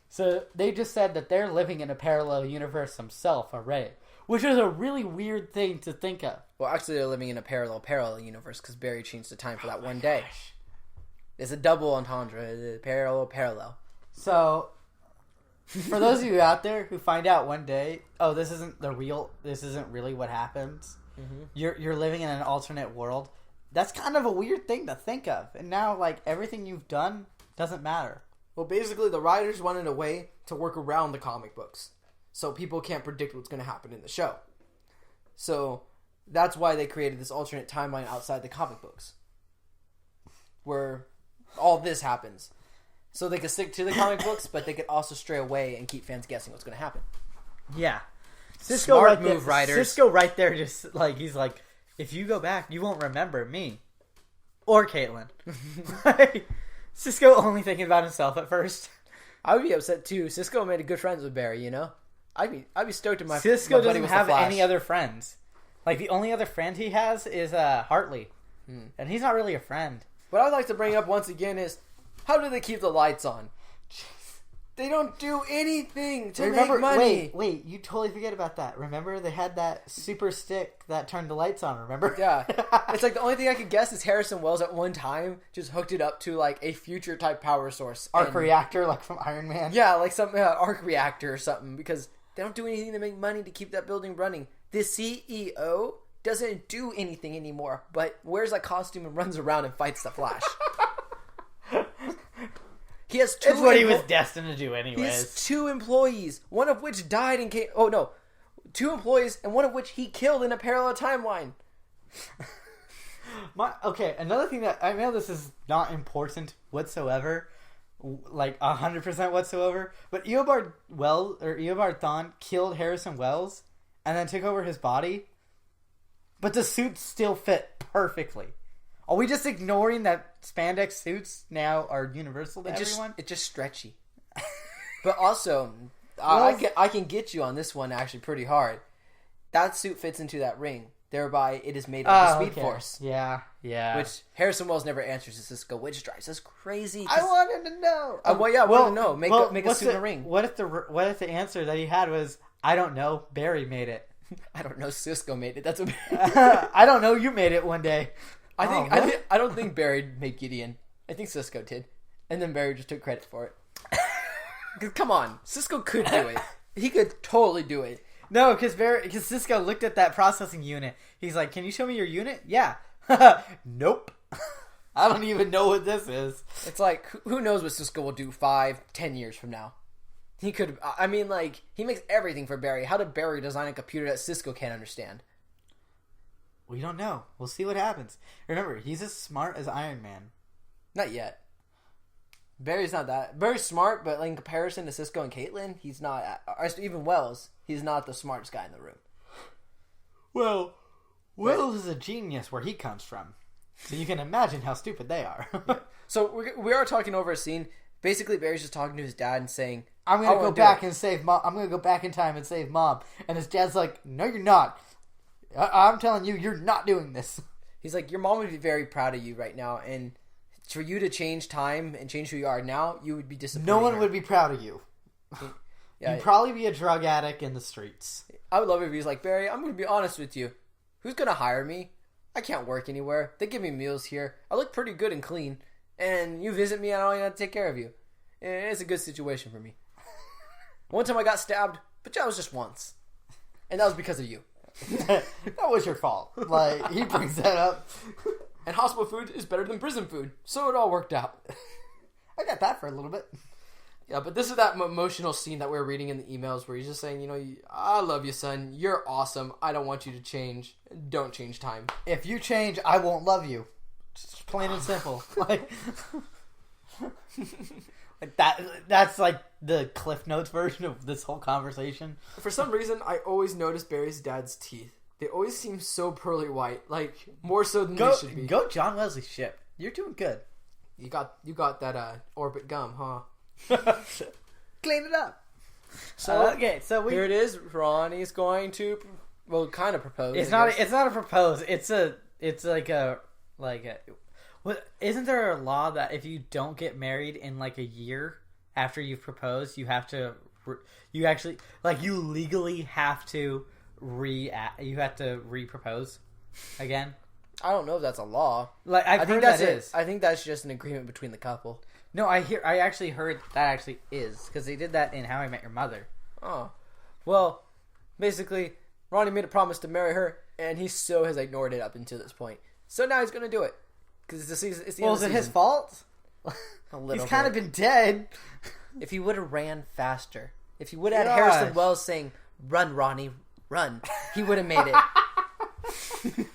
So they just said that they're living in a parallel universe themselves already. Which is a really weird thing to think of. Well, actually, they're living in a parallel universe because Barry changed the time for that one day. Gosh. It's a double entendre. Parallel. So, for those of you out there who find out one day, oh, this isn't really what happens. Mm-hmm. You're living in an alternate world. That's kind of a weird thing to think of. And now, like, everything you've done doesn't matter. Well, basically, the writers wanted a way to work around the comic books. So people can't predict what's going to happen in the show. So that's why they created this alternate timeline outside the comic books. Where all this happens. So they could stick to the comic books, but they could also stray away and keep fans guessing what's going to happen. Yeah. Cisco Smart move, writers. Cisco right there just like, he's like, if you go back, you won't remember me. Or Caitlin. Cisco only thinking about himself at first. I would be upset too. Cisco made good friends with Barry, you know? I'd be stoked if Cisco my doesn't have any other friends. Like, the only other friend he has is Hartley. And he's not really a friend. What I'd like to bring up once again is, how do they keep the lights on? They don't do anything to make money. Wait, you totally forget about that. Remember, they had that super stick that turned the lights on, remember? Yeah. It's like the only thing I could guess is Harrison Wells at one time just hooked it up to like a future type power source. Arc reactor, like from Iron Man? Yeah, like some arc reactor or something, because they don't do anything to make money to keep that building running. The CEO doesn't do anything anymore, but wears a costume and runs around and fights the Flash. He has two. That's what he was destined to do anyways. He has 2 employees, one of which died in case... Oh, no. 2 employees, and one of which he killed in a parallel timeline. Okay, another thing that... I know this is not important whatsoever, like 100% whatsoever, but Eobard Thawne killed Harrison Wells and then took over his body, but the suits still fit perfectly. Are we just ignoring that spandex suits now are universal to everyone? It's just stretchy. But also, I can get you on this one actually pretty hard. That suit fits into that ring. Thereby, it is made of the okay. Speedforce. Yeah. Which Harrison Wells never answers to Cisco, which drives us crazy. I wanted to know. I wanted to know. Make a suit in a ring. What if the answer that he had was, I don't know, Barry made it. I don't know, Cisco made it. That's what I don't know, you made it one day. I don't think Barry made Gideon. I think Cisco did. And then Barry just took credit for it. Come on, Cisco could do it. He could totally do it. No, because Cisco looked at that processing unit. He's like, "Can you show me your unit?" Yeah. Nope. I don't even know what this is. It's like, who knows what Cisco will do 5-10 years from now? He could. I mean, like, he makes everything for Barry. How did Barry design a computer that Cisco can't understand? We don't know. We'll see what happens. Remember, he's as smart as Iron Man. Not yet. Barry's not that. Barry's smart, but like, in comparison to Cisco and Caitlin, he's not. Or even Wells, he's not the smartest guy in the room. Well, Wells is a genius where he comes from, so you can imagine how stupid they are. Yeah. So we are talking over a scene. Basically, Barry's just talking to his dad and saying, "I'm gonna go back and save Mom. I'm gonna go back in time and save Mom." And his dad's like, "No, you're not. I'm telling you, you're not doing this." He's like, "Your mom would be very proud of you right now, and for you to change time and change who you are now, you would be disappointed." No one would be proud of you. Yeah, You'd probably be a drug addict in the streets. I would love it if he's like, "Barry, I'm going to be honest with you. Who's going to hire me? I can't work anywhere. They give me meals here. I look pretty good and clean. And you visit me, and I don't even have to take care of you. It's a good situation for me. One time I got stabbed, but that was just once. And that was because of you." That was your fault. Like, he brings that up. And hospital food is better than prison food. So it all worked out. I got that for a little bit. Yeah, but this is that emotional scene that we're reading in the emails where he's just saying, "I love you, son. You're awesome. I don't want you to change. Don't change time. If you change, I won't love you." Just plain and simple. Like that's like the Cliff Notes version of this whole conversation. For some reason, I always notice Barry's dad's teeth. They always seem so pearly white, like more so than they should be. Go John Wesley's ship. You're doing good. You got that Orbit gum, huh? Clean it up. So so here it is. Ronnie's going to, kind of propose. It's not a propose. It's like a. What, isn't there a law that if you don't get married in like a year after you've proposed, you have to, you legally have to re-propose again? I don't know if that's a law. Like I think that is. I think that's just an agreement between the couple. No, I actually heard that actually is because they did that in How I Met Your Mother. Oh, well, basically, Ronnie made a promise to marry her, and he so has ignored it up until this point. So now he's gonna do it because it's the season. It's the end of the is it season. his fault? A little. He's kind of been dead. If he would have ran faster, if he would have had Harrison Wells saying, "Run, Ronnie, run," he would have made it.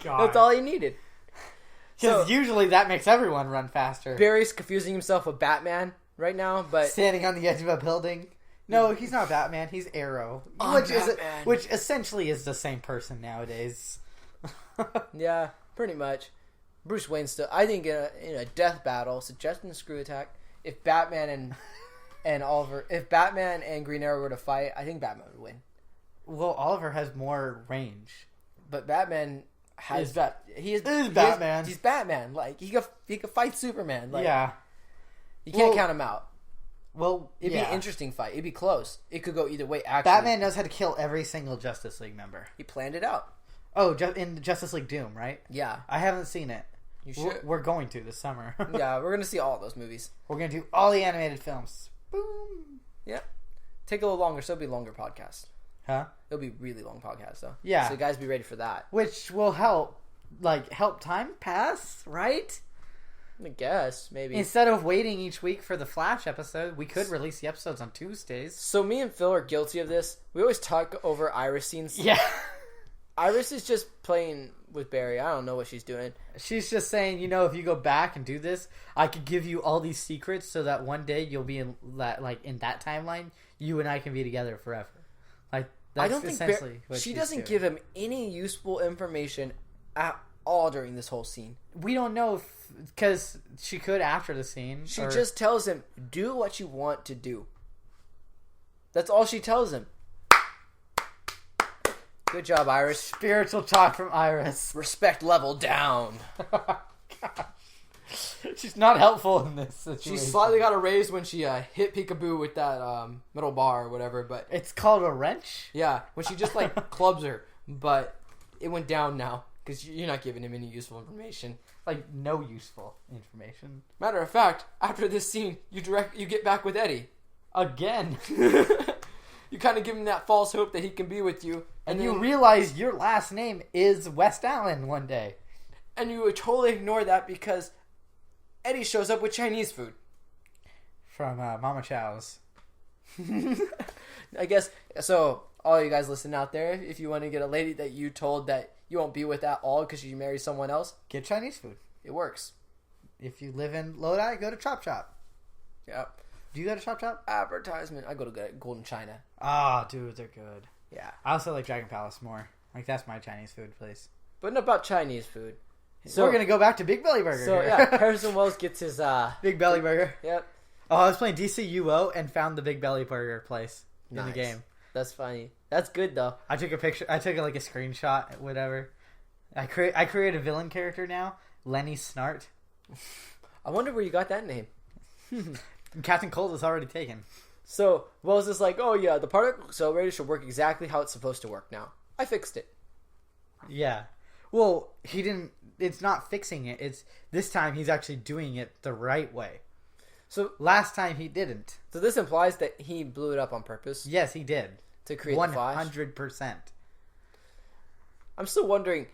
God. That's all he needed. Because usually that makes everyone run faster. Barry's confusing himself with Batman right now, but standing on the edge of a building. No, he's not Batman. He's Arrow, which essentially is the same person nowadays. Yeah, pretty much. Bruce Wayne still. I think in a death battle, suggesting a screw attack. If Batman if Batman and Green Arrow were to fight, I think Batman would win. Well, Oliver has more range, but Batman has He's Batman. Like he could fight Superman. Like, yeah, you can't count him out. Well, it'd be an interesting fight. It'd be close. It could go either way. Actually, Batman knows how to kill every single Justice League member. He planned it out. Oh, in Justice League Doom, right? Yeah, I haven't seen it. You should. We're going to this summer. Yeah, we're gonna see all those movies. We're gonna do all the animated films. Boom. Yeah, take a little longer. So it'll be a longer podcast. Huh? It'll be really long podcast though. Yeah. So guys, be ready for that. Which will help time pass, right? I guess maybe instead of waiting each week for the Flash episode, we could release the episodes on Tuesdays. So me and Phil are guilty of this. We always talk over Iris scenes. Yeah. Iris is just playing with Barry. I don't know what she's doing. She's just saying, if you go back and do this, I could give you all these secrets so that one day you'll be in that timeline. You and I can be together forever. Like that's I don't think essentially what she she's doesn't doing. give him any useful information at all during this whole scene. We don't know because she could after the scene. She just tells him, "Do what you want to do." That's all she tells him. Good job, Iris. Spiritual talk from Iris. Respect level down. She's not helpful in this situation. She slightly got a raise when she hit Peekaboo with that metal bar or whatever, but it's called a wrench? Yeah, when she just like clubs her, but it went down now because you're not giving him any useful information. Like, no useful information. Matter of fact, after this scene, you get back with Eddie. Again. You kind of give him that false hope that he can be with you. And then you realize your last name is West Allen one day. And you would totally ignore that because Eddie shows up with Chinese food. From Mama Chow's. I guess, so all you guys listening out there, if you want to get a lady that you told that you won't be with at all because you marry someone else, get Chinese food. It works. If you live in Lodi, go to Chop Chop. Yep. Do you go to Chop Chop? Advertisement. I go to Golden China. Ah, dude, they're good. Yeah. I also like Dragon Palace more. Like, that's my Chinese food place. But enough about Chinese food. So we're going to go back to Big Belly Burger. So, yeah, Harrison Wells gets his... Big Belly Burger. Yep. Oh, I was playing DCUO and found the Big Belly Burger place in the game. That's funny. That's good, though. I took a picture. I took, like, a screenshot, whatever. I create a villain character now. Lenny Snart. I wonder where you got that name. Captain Cold is already taken. So, Wells is like, oh yeah, the particle accelerator should work exactly how it's supposed to work now. I fixed it. Yeah. Well, he didn't... It's not fixing it. It's... This time, he's actually doing it the right way. So, last time, he didn't. So, this implies that he blew it up on purpose? Yes, he did. To create 100%. I'm still wondering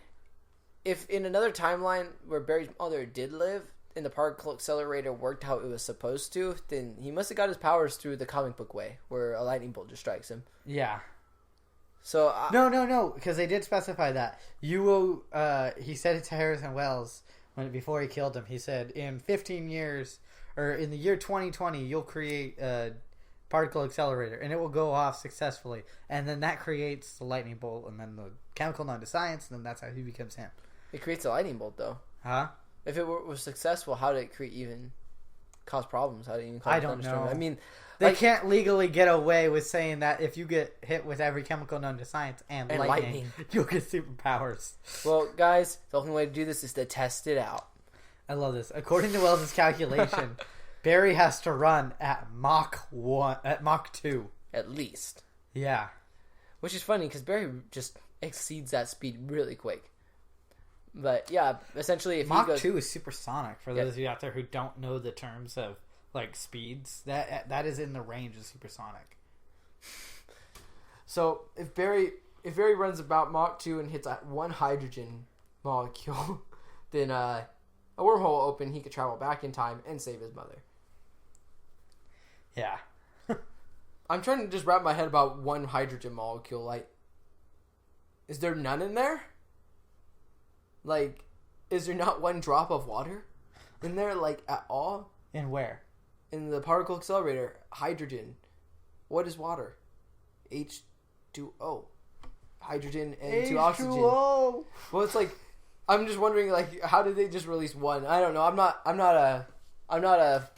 if in another timeline where Barry's mother did live and the particle accelerator worked how it was supposed to, then he must have got his powers through the comic book way where a lightning bolt just strikes him. Yeah. So No, because they did specify that. You will, he said it to Harrison Wells before he killed him. He said, in 15 years, or in the year 2020, you'll create a particle accelerator, and it will go off successfully. And then that creates the lightning bolt, and then the chemical known to science, and then that's how he becomes him. It creates a lightning bolt, though. Huh? If it was successful, how did it even cause problems? How did it even cause I don't know. I mean, they can't legally get away with saying that if you get hit with every chemical known to science and lightning, you'll get superpowers. Well, guys, the only way to do this is to test it out. I love this. According to Wells' calculation, Barry has to run at Mach 2. At least. Yeah. Which is funny because Barry just exceeds that speed really quick. But yeah, essentially, if Mach 2 is supersonic. For those of you out there who don't know the terms of like speeds, that is in the range of supersonic. So if Barry runs about Mach 2 and hits one hydrogen molecule, then a wormhole will open. He could travel back in time and save his mother. Yeah. I'm trying to just wrap my head about one hydrogen molecule. Like, is there none in there? Like, is there not one drop of water in there, like, at all? In where? In the particle accelerator. Hydrogen. What is water? H2O. Hydrogen and two oxygen. H2O. Well, it's like, I'm just wondering, like, how did they just release one? I don't know. I'm not a.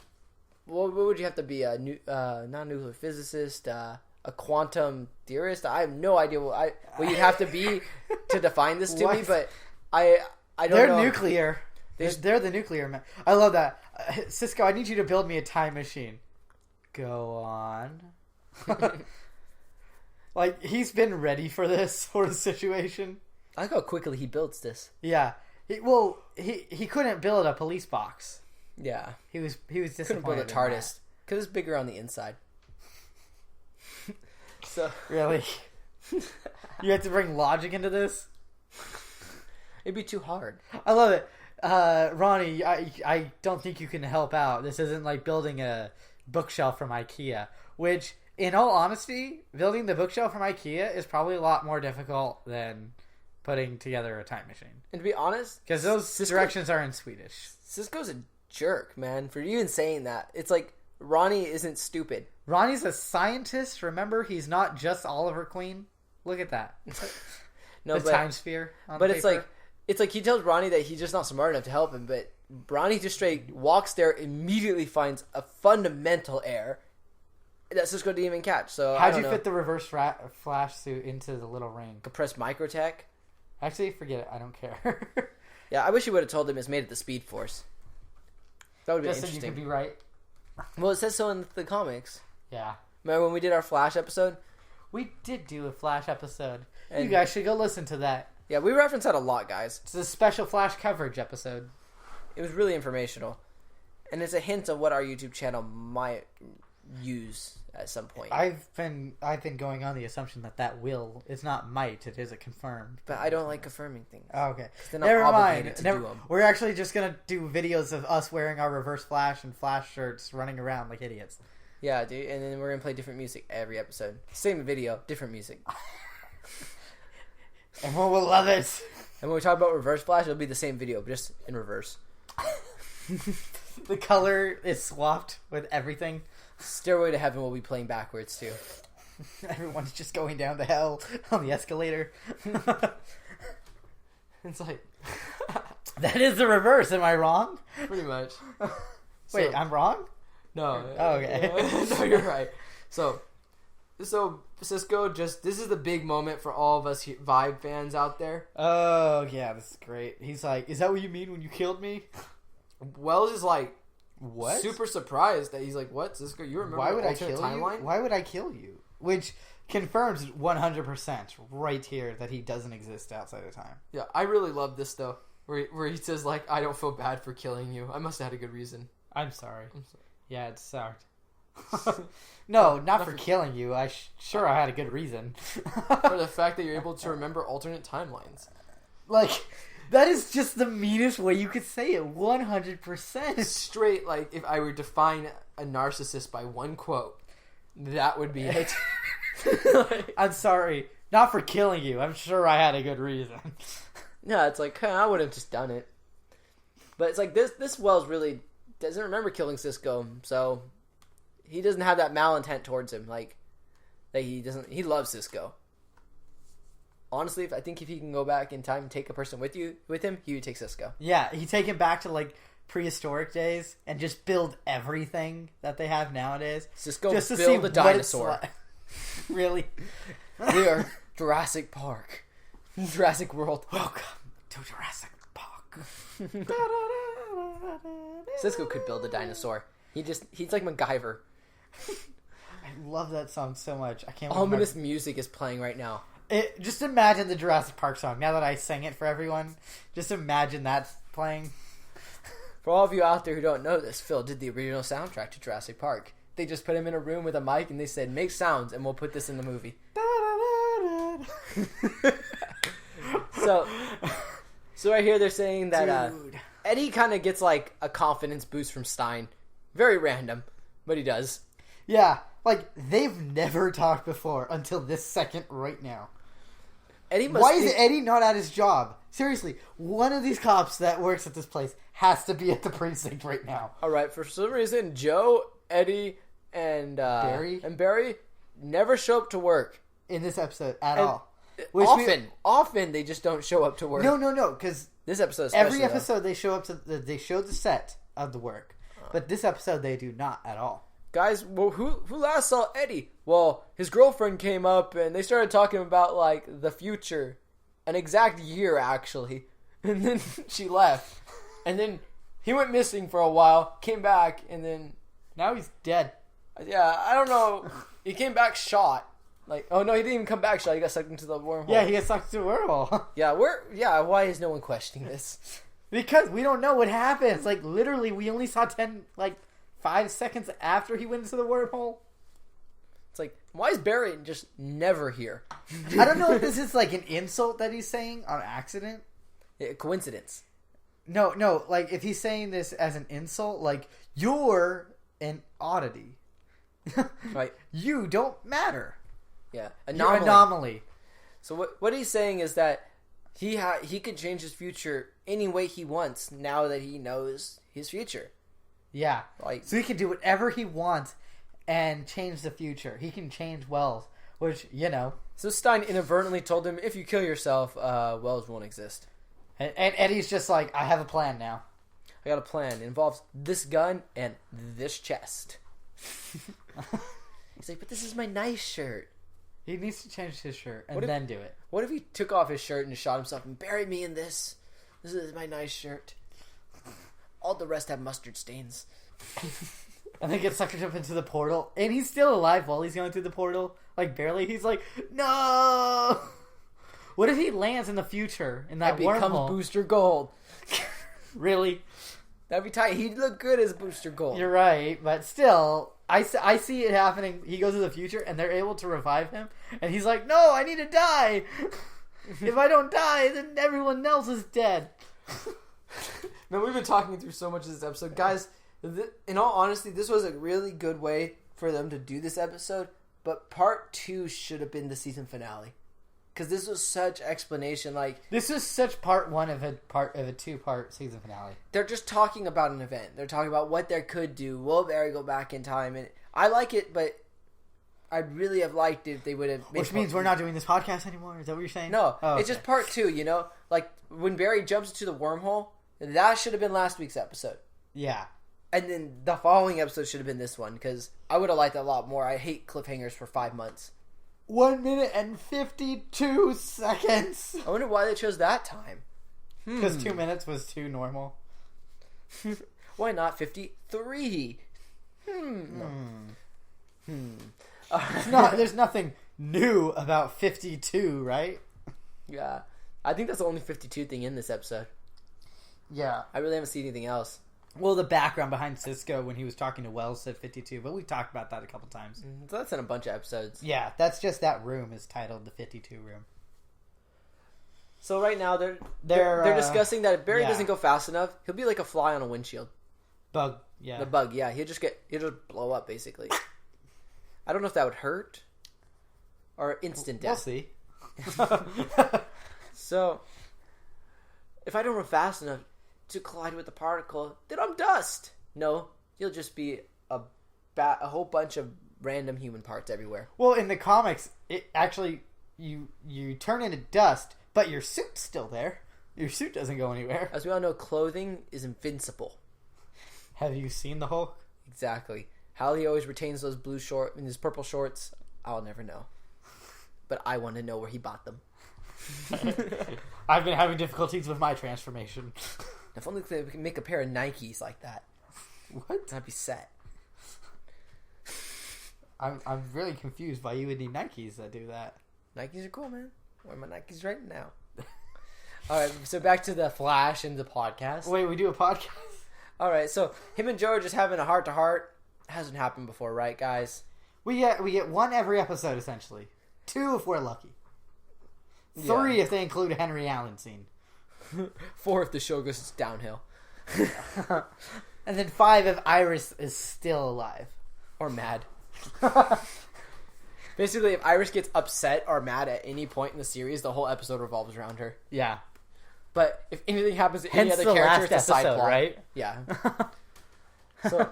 What would you have to be? Non-nuclear physicist, a quantum theorist? I have no idea what you'd have to be to define this to me, but I don't know. They're nuclear. They're the nuclear men. I love that. Cisco, I need you to build me a time machine. Go on. Like, he's been ready for this sort of situation. I like how quickly he builds this. Yeah. He couldn't build a police box. Yeah. He was disappointed. Couldn't build a TARDIS because it's bigger on the inside. So really, you have to bring logic into this. It'd be too hard. I love it, Ronnie. I don't think you can help out. This isn't like building a bookshelf from IKEA. Which, in all honesty, building the bookshelf from IKEA is probably a lot more difficult than putting together a time machine. And to be honest, because those directions are in Swedish. Cisco's a jerk, man, for even saying that. It's like Ronnie isn't stupid. Ronnie's a scientist. Remember, he's not just Oliver Queen. Look at that. No, the time sphere. But it's like he tells Ronnie that he's just not smart enough to help him. But Ronnie just straight walks there, immediately finds a fundamental error, that Cisco didn't even catch. So how'd you fit the reverse flash suit into the little ring? Compressed microtech. Actually, forget it. I don't care. Yeah, I wish you would have told him it's made at the Speedforce. That would be Just interesting. so you could be right. Well, it says so in the comics. Yeah. Remember when we did our Flash episode? We did do a Flash episode. And you guys should go listen to that. yeah, we reference that a lot, guys. It's a special Flash coverage episode. It was really informational. And it's a hint of what our YouTube channel might use at some point. I've been going on the assumption that will is not might, it is a confirmed. But I don't like confirming things. Oh, okay. Then I'm Never obligated mind. to do them. We're actually just gonna do videos of us wearing our reverse Flash and Flash shirts, running around like idiots. Yeah, dude. And then we're going to play different music every episode. Same video, different music. Everyone will love it. And when we talk about reverse Flash, it'll be the same video, but just in reverse. The color is swapped with everything. Stairway to Heaven will be playing backwards, too. Everyone's just going down to hell on the escalator. It's like... That is the reverse, am I wrong? Pretty much. Wait, I'm wrong? No. Oh, okay. No, you're right. So Cisco just... This is the big moment for all of us Vibe fans out there. Oh, yeah, this is great. He's like, is that what you mean when you killed me? Wells is like... What? Super surprised that he's like, what, Cisco? You remember Why would I alternate kill timeline? you? Why would I kill you? Which confirms 100% right here that he doesn't exist outside of time. Yeah, I really love this, though. Where he says, like, I don't feel bad for killing you. I must have had a good reason. I'm sorry. I'm sorry. Yeah, it sucked. No, not for killing you. Sure, I had a good reason. For the fact that you're able to remember alternate timelines. Like, that is just the meanest way you could say it. 100%. Straight, like, if I were to define a narcissist by one quote, that would be it. Like, I'm sorry. Not for killing you. I'm sure I had a good reason. yeah, it's like, I would have just done it. But it's like, this Wells really doesn't remember killing Cisco, so he doesn't have that malintent towards him. Like, that he loves Cisco. Honestly, I think if he can go back in time and take a person with him, he would take Cisco. Yeah, he'd take him back to, like, prehistoric days and just build everything that they have nowadays. Cisco just to build see a dinosaur. what it's like. Really? We are Jurassic Park. Jurassic World. Welcome to Jurassic Park. Cisco could build a dinosaur. He's like MacGyver. I love that song so much. I can't. Ominous music is playing right now. Just imagine the Jurassic Park song. Now that I sang it for everyone, just imagine that playing. For all of you out there who don't know this, Phil did the original soundtrack to Jurassic Park. They just put him in a room with a mic and they said, make sounds and we'll put this in the movie. So right here they're saying that Eddie kind of gets like a confidence boost from Stein. Very random, but he does. Yeah, like they've never talked before until this second right now. Why is Eddie not at his job? Seriously, one of these cops that works at this place has to be at the precinct right now. All right, for some reason, Joe, Eddie, and Barry never show up to work in this episode at all. Often they just don't show up to work. No, because this episode, every episode they show up to they show the set of the work, but this episode they do not at all. Guys, well, who last saw Eddie? Well, his girlfriend came up and they started talking about like the future, an exact year actually, and then she left, and then he went missing for a while, came back, and then now he's dead. Yeah, I don't know. He came back shot. Like, oh no, he didn't even come back shot. He got sucked into the wormhole. Yeah, he got sucked into the wormhole. Why is no one questioning this? Because we don't know what happens. Like literally, we only saw 5 seconds after he went into the wormhole. It's like, why is Barry just never here? I don't know if this is like an insult that he's saying on accident. Yeah, coincidence. No, like if he's saying this as an insult, like you're an oddity. Right. You don't matter. Yeah. You're anomaly. So what he's saying is that he could change his future any way he wants now that he knows his future. Yeah. Like, so he can do whatever he wants and change the future. He can change Wells, which, you know. So Stein inadvertently told him, if you kill yourself, Wells won't exist. And Eddie's just like, I have a plan now. I got a plan. It involves this gun and this chest. He's like, but this is my nice shirt. He needs to change his shirt and then do it. What if he took off his shirt and shot himself and buried me in this? This is my nice shirt. All the rest have mustard stains. And then gets sucked up into the portal. And he's still alive while he's going through the portal. Like, barely. He's like, no! What if he lands in the future in that wormhole? Becomes Booster Gold. Really? That'd be tight. He'd look good as Booster Gold. You're right, but still, I see it happening. He goes to the future, and they're able to revive him. And he's like, no, I need to die! If I don't die, then everyone else is dead. Man, we've been talking through so much of this episode. Guys, in all honesty, this was a really good way for them to do this episode. But part 2 should have been the season finale. Because this was such explanation. Like, this was such part 1 of a 2-part season finale. They're just talking about an event. They're talking about what they could do. Will Barry go back in time? And I like it, but I'd really have liked it if they would have... Which means we're not doing this podcast anymore? Is that what you're saying? No. It's just part 2, you know? Like, when Barry jumps into the wormhole, that should have been last week's episode. Yeah. And then the following episode should have been this one, because I would have liked it a lot more. I hate cliffhangers for 5 months. 1 minute and 52 seconds. I wonder why they chose that time. Because 2 minutes was too normal. Why not 53? There's nothing new about 52, right? Yeah. I think that's the only 52 thing in this episode. Yeah. I really haven't seen anything else. Well, the background behind Cisco when he was talking to Wells said 52, but we've talked about that a couple times. So that's in a bunch of episodes. Yeah, that's just that room is titled the 52 room. So right now they're discussing that if Barry doesn't go fast enough, he'll be like a fly on a windshield. Bug, yeah. The bug, yeah. He'll just blow up basically. I don't know if that would hurt or instant death. We'll see. So if I don't run fast enough to collide with the particle, then I'm dust. No, you'll just be a whole bunch of random human parts everywhere. Well, in the comics, it actually you turn into dust, but your suit's still there. Your suit doesn't go anywhere. As we all know, clothing is invincible. Have you seen the Hulk? Exactly. How he always retains those blue shorts and his purple shorts, I'll never know. But I want to know where he bought them. I've been having difficulties with my transformation. If only they could make a pair of Nikes like that. What? I'd be set. I'm really confused why you would need Nikes that do that. Nikes are cool, man. Wear my Nikes right now. Alright, so back to the Flash and the podcast. Wait, we do a podcast? Alright, so him and Joe are just having a heart-to-heart. Hasn't happened before, right, guys? We get one every episode, essentially. 2 if we're lucky. 3 if they include a Henry Allen scene. 4 if the show goes downhill. And then 5 if Iris is still alive. Or mad. Basically, if Iris gets upset or mad at any point in the series, the whole episode revolves around her. Yeah. But if anything happens to any Hence other the character, last it's a side episode, plot. right? Yeah. So,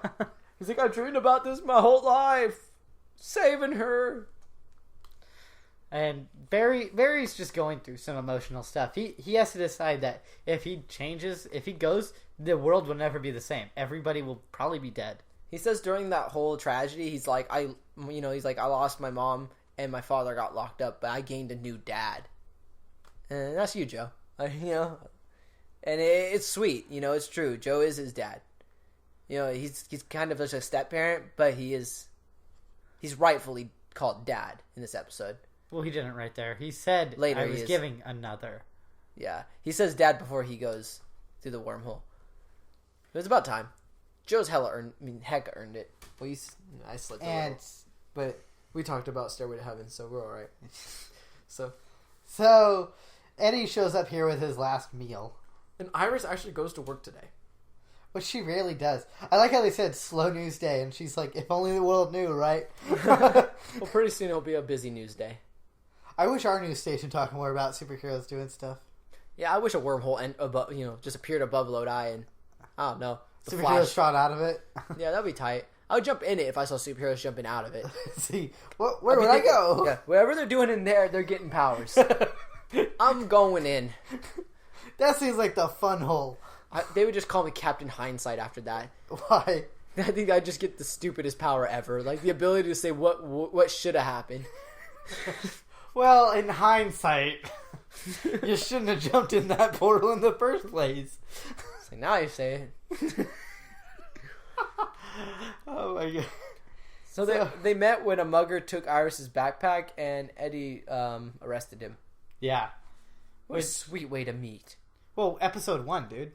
he's like, I've dreamed about this my whole life. Saving her. And Barry's just going through some emotional stuff. He has to decide that if he goes, the world will never be the same. Everybody will probably be dead. He says during that whole tragedy, he's like, I lost my mom and my father got locked up, but I gained a new dad. And that's you, Joe. And it's sweet. It's true. Joe is his dad. He's kind of just a step parent, but he's rightfully called dad in this episode. Well, he didn't right there. He said later I was giving another. Yeah, he says dad before he goes through the wormhole. It was about time. Joe's heck earned it. Well, I slipped a little. But we talked about Stairway to Heaven, so we're all right. So Eddie shows up here with his last meal. And Iris actually goes to work today. Which she rarely does. I like how they said slow news day, and she's like, if only the world knew, right? Well, pretty soon it'll be a busy news day. I wish our news station talked more about superheroes doing stuff. Yeah, I wish a wormhole just appeared above Lodi and, I don't know. The superheroes shot out of it? Yeah, that'd be tight. I would jump in it if I saw superheroes jumping out of it. See, where would I go? Yeah, whatever they're doing in there, they're getting powers. I'm going in. That seems like the fun hole. They would just call me Captain Hindsight after that. Why? I think I just get the stupidest power ever, like the ability to say what should have happened. Well, in hindsight, you shouldn't have jumped in that portal in the first place. So now you say it. Oh my god. So they met when a mugger took Iris's backpack and Eddie arrested him. Yeah. What a sweet way to meet. Well, episode 1, dude.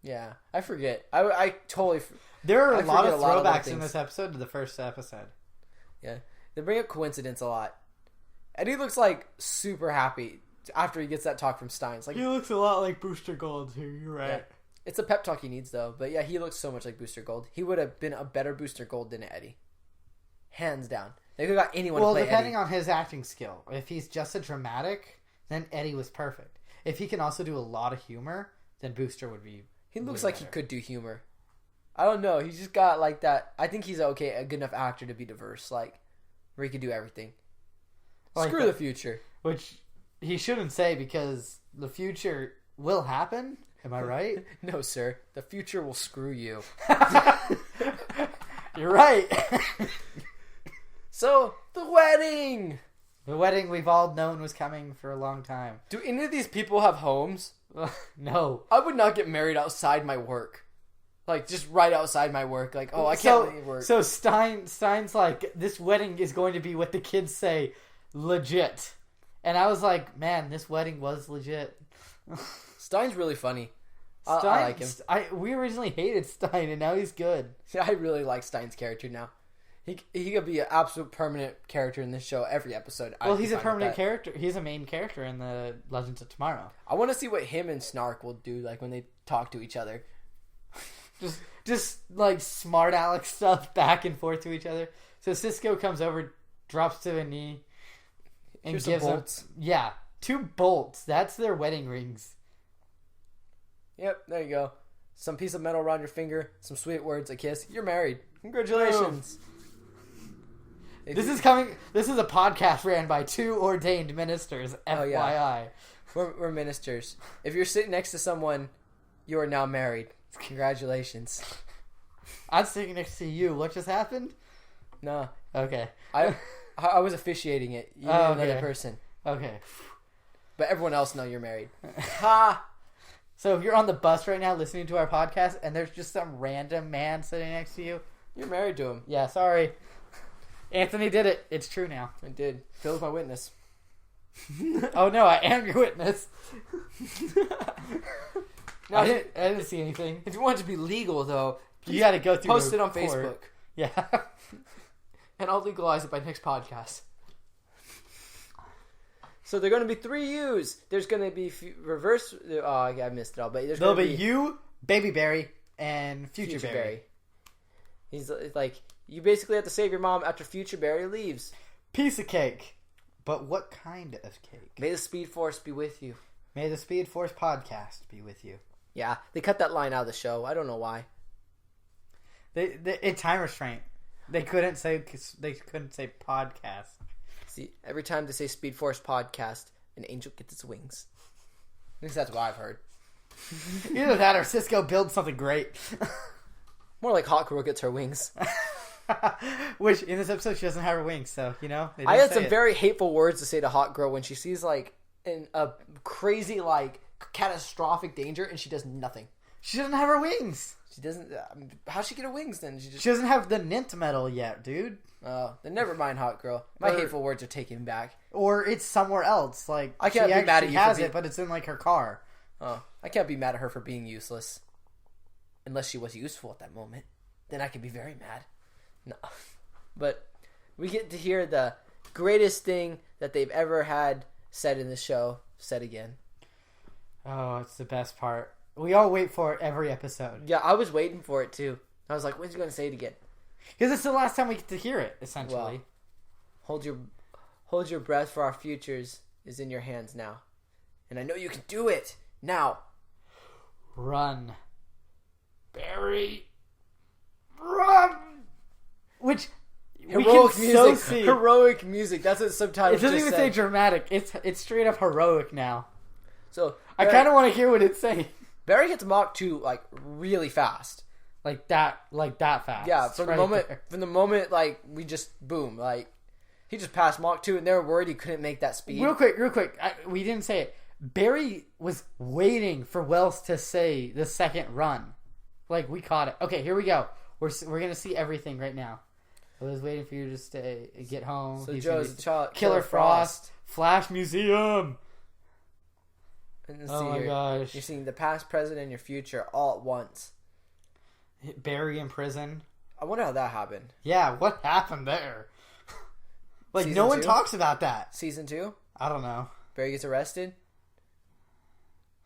Yeah, I forget. I totally. There are a lot of little throwbacks things in this episode to the first episode. Yeah, they bring up coincidence a lot. Eddie looks like super happy after he gets that talk from Steins. Like He looks a lot like Booster Gold here. You're right. yeah, it's a pep talk he needs though. But yeah, he looks so much like Booster Gold. He would have been a better Booster Gold than Eddie, hands down. They could have got anyone. Well, to play depending Eddie. on his acting skill, if he's just a dramatic, then Eddie was perfect. If he can also do a lot of humor, then Booster would be. He looks like he could do humor. I don't know. He's just got like that. I think he's a good enough actor to be diverse, like where he could do everything. Like Screw the future. Which he shouldn't say because the future will happen. Am I right? No, sir. The future will screw you. You're right. So, the wedding! The wedding we've all known was coming for a long time. Do any of these people have homes? No. I would not get married outside my work. Like, just right outside my work. Like, oh, I can't leave work. So Stein's like, this wedding is going to be what the kids say, legit. And I was like, man, this wedding was legit. Stein's really funny. Stein, I like him. We originally hated Stein, and now he's good. Yeah, I really like Stein's character now. He could be an absolute permanent character in this show every episode. Well, he's a permanent character. He's a main character in the Legends of Tomorrow. I want to see what him and Snark will do, like when they talk to each other. Just like smart aleck stuff back and forth to each other. So Cisco comes over, drops to a knee, and Here's gives some him bolts. 2 bolts. That's their wedding rings. Yep, there you go. Some piece of metal around your finger, some sweet words, a kiss. You're married. Congratulations. This is a podcast ran by 2 ordained ministers. FYI. Oh, yeah. We're ministers. If you're sitting next to someone, you are now married. Congratulations. I'm sitting next to you. What just happened? No. Okay. I was officiating it. You knew another person. Okay. But everyone else know you're married. Ha! So if you're on the bus right now listening to our podcast and there's just some random man sitting next to you, You're married to him. yeah, sorry. Anthony did it. It's true now. I did. Phil's my witness. Oh no, I am your witness. No, I didn't see anything. if you want it to be legal, though, You got to go through. post it on court. Facebook. Yeah. And I'll legalize it by next podcast. So there are going to be 3 U's. There's going to be reverse... Oh, I missed it all. But There'll be you, Baby Barry, and Future Barry. Barry. He's like, you basically have to save your mom after Future Barry leaves. Piece of cake. But what kind of cake? May the Speed Force be with you. May the Speed Force podcast be with you. Yeah, they cut that line out of the show. I don't know why. They in time restraint. They couldn't say podcast. See, every time they say Speed Force podcast, an angel gets its wings. At least that's what I've heard. Either that or Cisco builds something great. More like Hot Girl gets her wings. Which in this episode she doesn't have her wings, so you know. I had some very hateful words to say to Hot Girl when she sees like in a crazy like catastrophic danger and she does nothing. She doesn't have her wings. She doesn't. How'd she get her wings then? She doesn't have the Nint medal yet, dude. Oh, then never mind, Hot Girl. My hateful words are taken back. Or it's somewhere else. Like I can't be mad at you. She has it, but it's in like her car. Oh, I can't be mad at her for being useless, unless she was useful at that moment. Then I could be very mad. No, but we get to hear the greatest thing that they've ever had said in the show said again. Oh, it's the best part. We all wait for it every episode. Yeah, I was waiting for it too. I was like, when's he going to say it again? Because it's the last time we get to hear it, essentially. Well, hold your breath, for our futures is in your hands now. And I know you can do it. Now. Run. Barry. Run! Which... Heroic we can so music. see. Heroic music. That's what sometimes It doesn't even say dramatic. It's straight up heroic now. So I kind of want to hear what it's saying. Barry gets Mach 2 like really fast. like that fast. Yeah, from the moment, like, we just boom, like, he just passed Mach 2, and they were worried he couldn't make that speed. Real quick, we didn't say it. Barry was waiting for Wells to say the second run. Like, we caught it. Okay, here we go. We're gonna see everything right now. I was waiting for you just to get home. So Joe's Killer Frost, Flash Museum. And Oh my gosh! You're seeing the past, present, and your future all at once. Barry in prison. I wonder how that happened. Yeah, what happened there? Like, Season no one 2? talks about that. Season 2? I don't know. Barry gets arrested?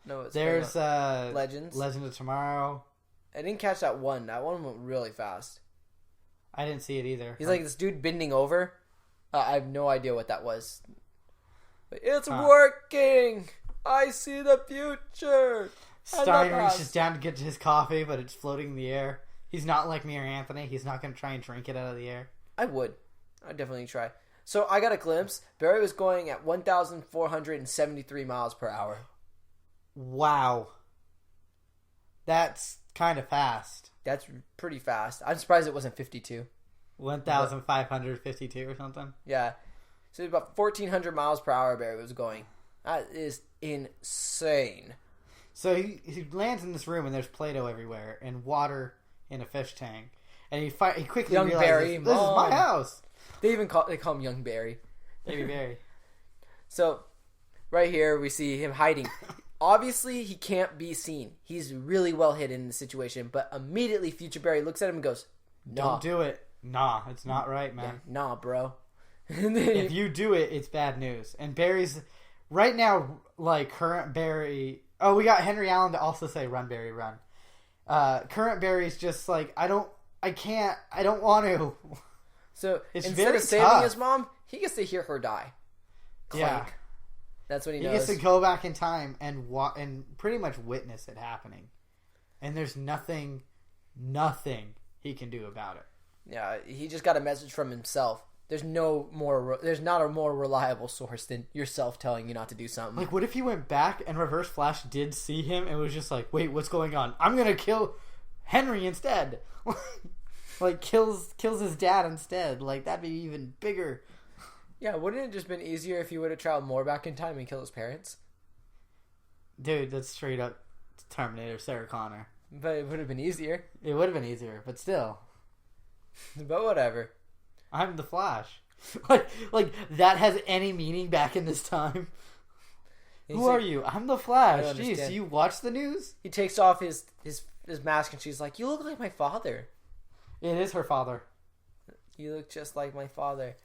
No, it's There's Legends. Legend of Tomorrow. I didn't catch that one. That one went really fast. I didn't see it either. He's like this dude bending over. I have no idea what that was. But it's working! I see the future! Stein reaches down to get to his coffee, but it's floating in the air. He's not like me or Anthony. He's not going to try and drink it out of the air. I would. I'd definitely try. So I got a glimpse. Barry was going at 1,473 miles per hour. Wow. That's kind of fast. That's pretty fast. I'm surprised it wasn't 52. 1,552 or something. Yeah. So about 1,400 miles per hour Barry was going. That is insane. So he lands in this room and there's Play-Doh everywhere and water in a fish tank. And he quickly Young realizes, Barry, this is my house. They call him Young Barry. Baby Barry. So, right here we see him hiding. Obviously, he can't be seen. He's really well hidden in the situation. But immediately, Future Barry looks at him and goes, "Nah. Don't do it. Nah, it's not right, man. Yeah, nah, bro." And then if you do it, it's bad news. And Barry's right now, like, current Barry. Oh, we got Henry Allen to also say, "Run, Barry, run." Current Barry's just like, I don't want to. So it's instead of saving his mom, he gets to hear her die. Clank. Yeah. That's what he knows. knows. He gets to go back in time and pretty much witness it happening. And there's nothing he can do about it. Yeah, he just got a message from himself. There's not a more reliable source than yourself telling you not to do something. Like, what if he went back and Reverse Flash did see him and was just like, wait, what's going on? I'm going to kill Henry instead. Like, kills his dad instead. Like, that'd be even bigger. Yeah, wouldn't it just been easier if he would have traveled more back in time and killed his parents? Dude, that's straight up Terminator, Sarah Connor. But it would have been easier. It would have been easier, but still. But whatever. I'm the Flash. like that has any meaning back in this time? Who are you? I'm the Flash. Jeez, do you watch the news? He takes off his mask and she's like, "You look like my father." It is her father. You look just like my father.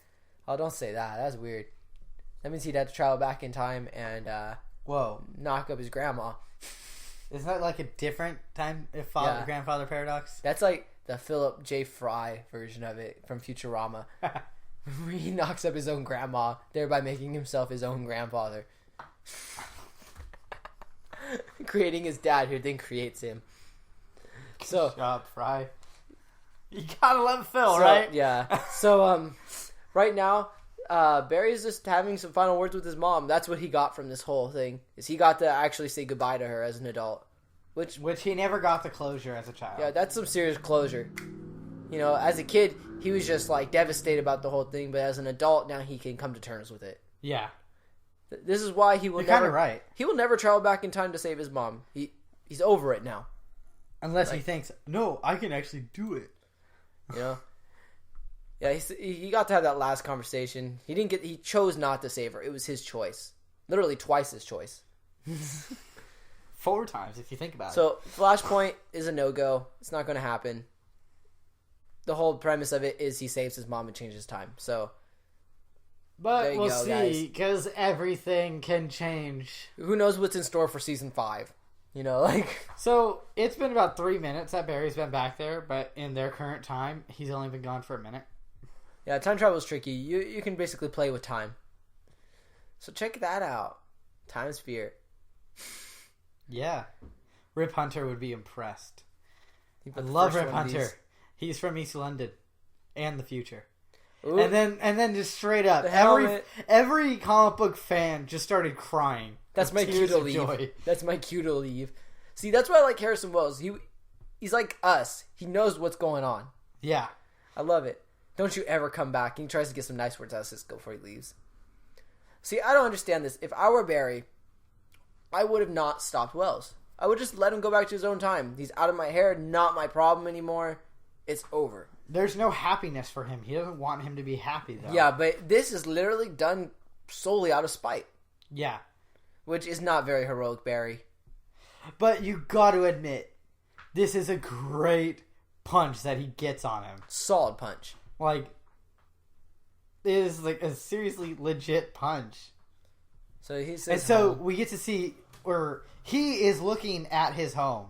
Oh, don't say that. That's weird. That means he'd have to travel back in time and knock up his grandma. Isn't that like a different time grandfather paradox? That's like the Philip J. Fry version of it from Futurama. Where he knocks up his own grandma, thereby making himself his own grandfather. Creating his dad, who then creates him. Good job, Fry. You gotta love Phil, right? Yeah. So, right now, Barry's just having some final words with his mom. That's what he got from this whole thing. Is he got to actually say goodbye to her as an adult. Which he never got the closure as a child. Yeah, that's some serious closure. You know, as a kid, he was just like devastated about the whole thing, but as an adult, now he can come to terms with it. Yeah. This is why he will You're kind of right. He will never travel back in time to save his mom. He's over it now. Unless he thinks, no, I can actually do it. You know? Yeah, he got to have that last conversation. He chose not to save her. It was his choice. Literally twice his choice. 4 times, if you think about it. So, Flashpoint is a no-go. It's not going to happen. The whole premise of it is he saves his mom and changes time. So, but we'll see, because everything can change. Who knows what's in store for season 5? You know, like... So, it's been about 3 minutes that Barry's been back there, but in their current time, he's only been gone for a minute. Yeah, time travel is tricky. You can basically play with time. So check that out. Time Sphere. Yeah. Rip Hunter would be impressed. I love Rip Hunter. He's from East London and the future. Ooh. And then just straight up, every comic book fan just started crying. That's my cue to leave. That's my cue to leave. See, that's why I like Harrison Wells. He's like us. He knows what's going on. Yeah. I love it. Don't you ever come back. And he tries to get some nice words out of Cisco before he leaves. See, I don't understand this. If I were Barry, I would have not stopped Wells. I would just let him go back to his own time. He's out of my hair, not my problem anymore. It's over. There's no happiness for him. He doesn't want him to be happy, though. Yeah, but this is literally done solely out of spite. Yeah. Which is not very heroic, Barry. But you got to admit, this is a great punch that he gets on him. Solid punch. Like, it is like a seriously legit punch. So he says, and so we get to see where he is looking at his home,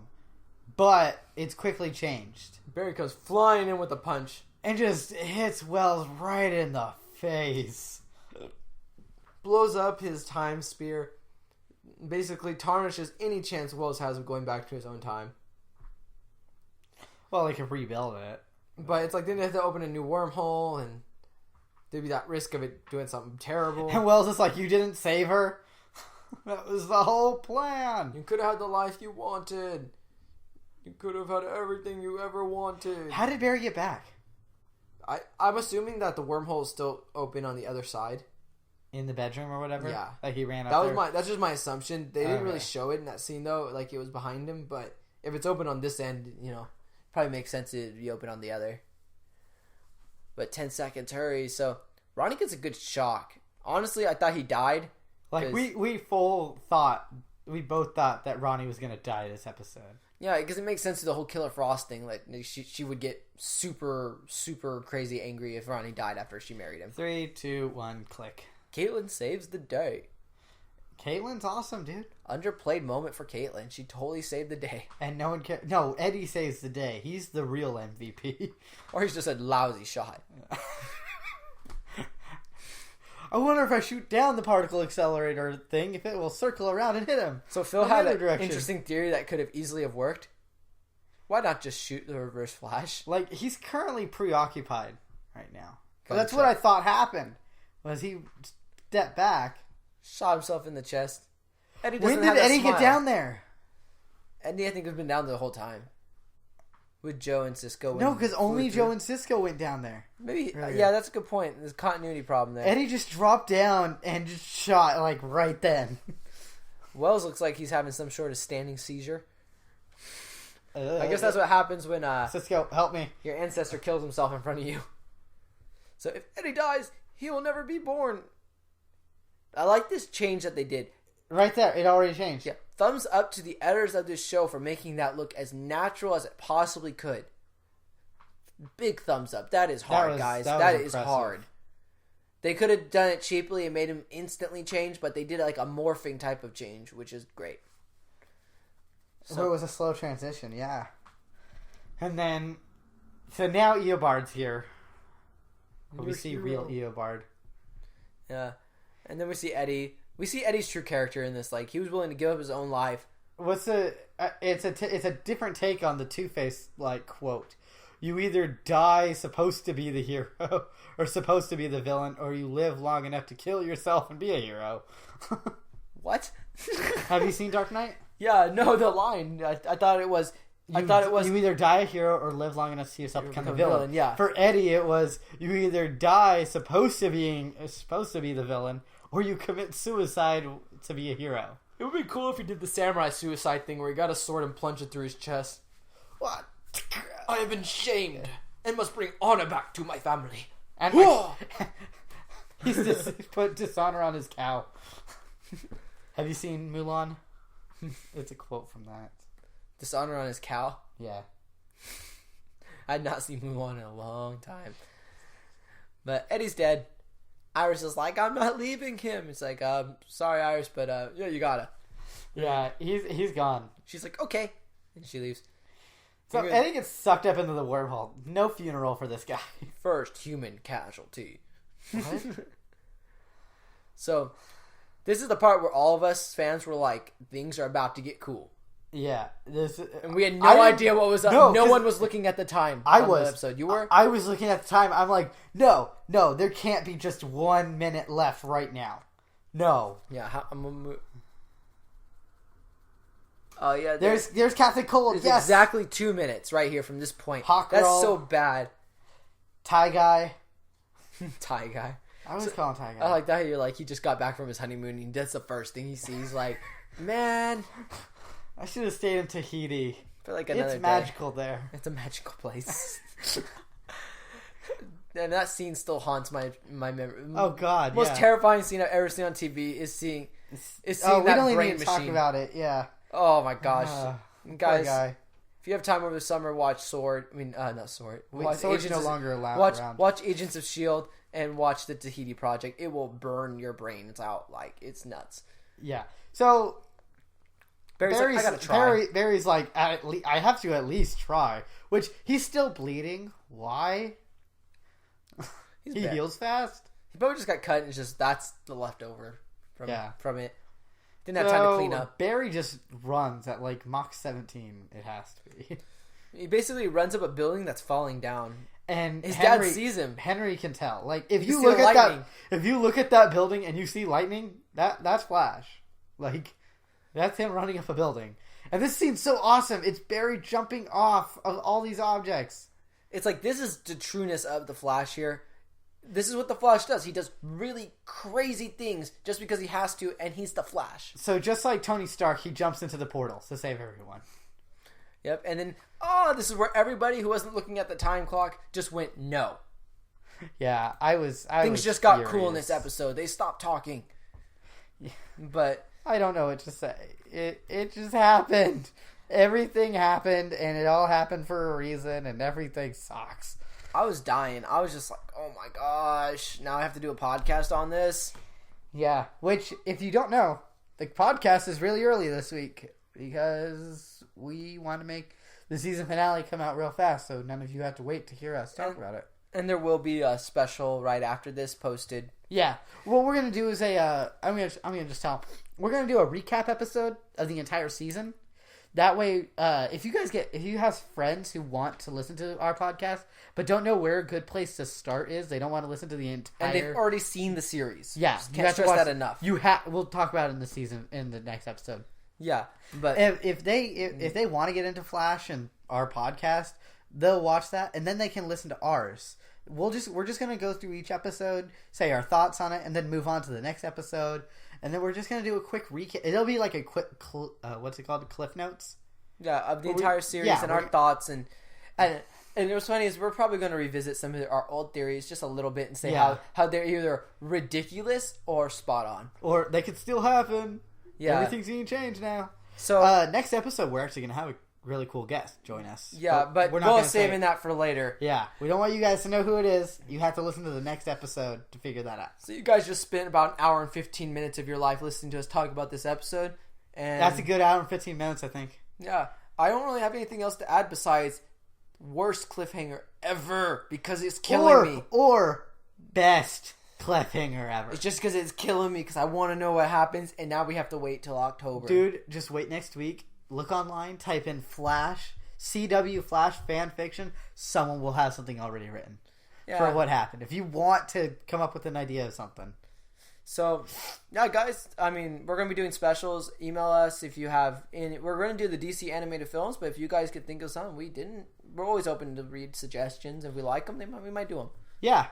but it's quickly changed. Barry comes flying in with a punch. And just hits Wells right in the face. Blows up his time spear. Basically tarnishes any chance Wells has of going back to his own time. Well, they can rebuild it. But it's like then they have to open a new wormhole and there'd be that risk of it doing something terrible. And Wells is like, you didn't save her? That was the whole plan. You could have had the life you wanted. You could have had everything you ever wanted. How did Barry get back? I'm assuming that the wormhole is still open on the other side. In the bedroom or whatever? Yeah. Like he ran up there? That's just my assumption. They didn't really show it in that scene though, like it was behind him, but if it's open on this end, probably makes sense to be open on the other. But 10 seconds hurry, so Ronnie gets a good shock. Honestly, I thought he died. Like we both thought that Ronnie was gonna die this episode. Yeah, because it makes sense to the whole Killer Frost thing. Like she would get super, super crazy angry if Ronnie died after she married him. 3, 2, 1, click. Caitlyn saves the day. Caitlyn's awesome, dude. Underplayed moment for Caitlyn. She totally saved the day. And no one cares. No, Eddie saves the day. He's the real MVP. Or he's just a lousy shot. I wonder if I shoot down the particle accelerator thing, if it will circle around and hit him. So Phil had an interesting theory that could have easily have worked. Why not just shoot the reverse flash? Like, he's currently preoccupied right now. But that's what I thought happened. Was he stepped back, shot himself in the chest. When did Eddie get down there? Eddie, I think, has been down there the whole time. With Joe and Cisco. No, because only Joe and Cisco went down there. Maybe, yeah, that's a good point. There's a continuity problem there. Eddie just dropped down and just shot, like, right then. Wells looks like he's having some sort of standing seizure. I guess that's what happens when Cisco, help me. Your ancestor kills himself in front of you. So if Eddie dies, he will never be born. I like this change that they did. Right there, it already changed. Yeah, thumbs up to the editors of this show for making that look as natural as it possibly could. Big thumbs up. That is hard, guys. That is hard. They could have done it cheaply and made him instantly change, but they did like a morphing type of change, which is great. So it was a slow transition, yeah. And then, so now Eobard's here. We see real Eobard. Yeah. And then we see Eddie. We see Eddie's true character in this. Like, he was willing to give up his own life. It's a different take on the Two-Face, like, quote. You either die supposed to be the hero, or supposed to be the villain, or you live long enough to kill yourself and be a hero. What? Have you seen Dark Knight? Yeah, no, the line. I thought it was... You either die a hero or live long enough to see yourself become a villain. Yeah. For Eddie, it was you either die supposed to be the villain, or you commit suicide to be a hero. It would be cool if he did the samurai suicide thing where he got a sword and plunged it through his chest. What? I have been shamed and must bring honor back to my family. And he's just put dishonor on his cow. Have you seen Mulan? It's a quote from that. Dishonor on his cow? Yeah. I had not seen Mulan in a long time. But Eddie's dead. Iris is like, I'm not leaving him. It's like, sorry, Iris, but yeah, you gotta. Yeah, he's gone. She's like, okay. And she leaves. So Eddie gets sucked up into the wormhole. No funeral for this guy. First human casualty. What? So, this is the part where all of us fans were like, things are about to get cool. Yeah. And we had no idea what was up. No one was looking at the time. I was. The episode. You were? I was looking at the time. I'm like, no, there can't be just 1 minute left right now. No. Yeah, I'm gonna move. Oh yeah, there's Kathy Cole. There's Yes, exactly 2 minutes right here from this point. Hawk That's Girl. so bad. Tie guy. Tie guy. I always call him Tie guy. I like that. You're like, he just got back from his honeymoon and that's the first thing he sees. Like, man, I should have stayed in Tahiti. for like another It's magical there. It's a magical place. And that scene still haunts my memory. Oh God! Most terrifying scene I've ever seen on TV is seeing we that don't brain even machine. talk about it. Yeah. Oh my gosh, Poor guys! guy. If you have time over the summer, watch Sword. I mean, not Sword. Watch Sword's no of- longer allowed watch, around. Watch Agents of S.H.I.E.L.D. and watch the Tahiti Project. It will burn your brains out. Like, it's nuts. Yeah. So Barry's like, I gotta try. Barry's like, I have to at least try. Which he's still bleeding. Why? He bad. heals fast. He probably just got cut and it's just that's the leftover from it. Didn't have So, time to clean up. Barry just runs at like Mach 17. It has to be. He basically runs up a building that's falling down. And His dad sees him. Henry can tell. Like if You you see look the at that, lightning. if you look at that building and you see lightning, that's Flash. Like that's him running up a building. And this scene's so awesome. It's Barry jumping off of all these objects. It's like, this is the trueness of the Flash here. This is what the Flash does. He does really crazy things just because he has to, and he's the Flash. So just like Tony Stark, he jumps into the portals to save everyone. Yep, and then, this is where everybody who wasn't looking at the time clock just went, no. Yeah, Things Things just got cool in this episode. They stopped talking. Yeah. But I don't know what to say. It just happened. Everything happened, and it all happened for a reason, and everything sucks. I was dying. I was just like, oh my gosh, now I have to do a podcast on this. Yeah, which, if you don't know, the podcast is really early this week because we want to make the season finale come out real fast, so none of you have to wait to hear us talk about it. And there will be a special right after this posted. Yeah, what we're gonna do is I'm gonna just tell. We're gonna do a recap episode of the entire season. That way, if you have friends who want to listen to our podcast but don't know where a good place to start is, they don't want to listen to the entire, And they've already seen the series. Yeah, Just can't stress that enough. We'll talk about it in the next episode. Yeah, but if they want to get into Flash and our podcast, they'll watch that and then they can listen to ours. We're just gonna go through each episode, say our thoughts on it, and then move on to the next episode. And then we're just going to do a quick recap. It'll be like a quick, what's it called? Cliff Notes? Yeah, of the entire series and our thoughts. And what's funny is we're probably going to revisit some of our old theories just a little bit and say how they're either ridiculous or spot on. Or they could still happen. Yeah. Everything's going to change now. So next episode, we're actually going to have a really cool guest join us. Yeah, but we're saving that for later. Yeah, we don't want you guys to know who it is. You have to listen to the next episode to figure that out. So you guys just spent about an hour and 15 minutes of your life listening to us talk about this episode. And that's a good hour and 15 minutes, I think. Yeah, I don't really have anything else to add besides worst cliffhanger ever because it's killing me. Or best cliffhanger ever. It's just because it's killing me because I want to know what happens and now we have to wait till October. Dude, just wait next week. Look online, type in Flash, CW Flash fan fiction. Someone will have something already written for what happened. If you want to come up with an idea of something. So, yeah, guys, I mean, we're going to be doing specials. Email us if you have we're going to do the DC animated films, but if you guys could think of something we're always open to read suggestions. If we like them, we might do them. Yeah.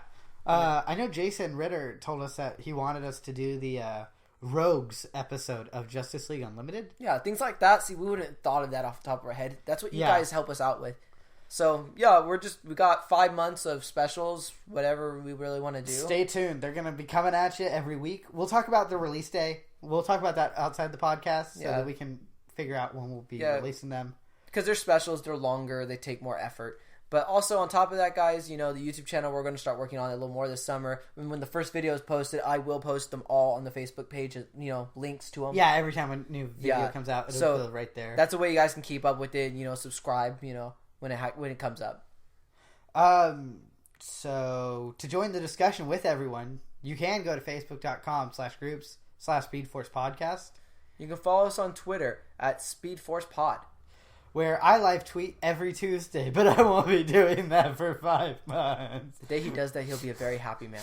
I know Jason Ritter told us that he wanted us to do the Rogues episode of Justice League Unlimited. Yeah, things like that. See, we wouldn't have thought of that off the top of our head. That's what you guys help us out with. So, yeah, we got 5 months of specials, whatever we really want to do. Stay tuned. They're going to be coming at you every week. We'll talk about the release day. We'll talk about that outside the podcast so that we can figure out when we'll be releasing them. Because they're specials, they're longer, they take more effort. But also on top of that, guys, the YouTube channel, we're going to start working on it a little more this summer. When the first video is posted, I will post them all on the Facebook page, links to them. Yeah, every time a new video comes out, it'll go right there. That's a way you guys can keep up with it, subscribe, when it comes up. So to join the discussion with everyone, you can go to facebook.com/groups/Speedforce podcast. You can follow us on Twitter at Speedforce Pod. Where I live tweet every Tuesday, but I won't be doing that for 5 months. The day he does that, he'll be a very happy man.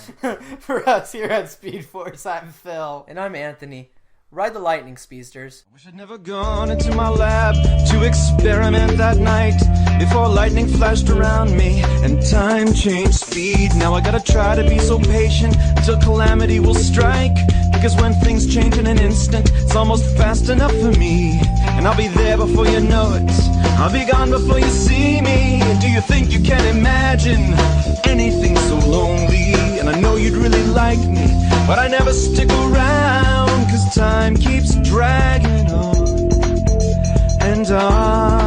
For us here at Speedforce, I'm Phil. And I'm Anthony. Ride the lightning, speedsters. Wish I'd never gone into my lab to experiment that night before lightning flashed around me and time changed speed. Now I gotta try to be so patient until calamity will strike, because when things change in an instant, it's almost fast enough for me. And I'll be there before you know it, I'll be gone before you see me. And do you think you can imagine anything so lonely? And I know you'd really like me, but I never stick around, 'cause time keeps dragging on and on.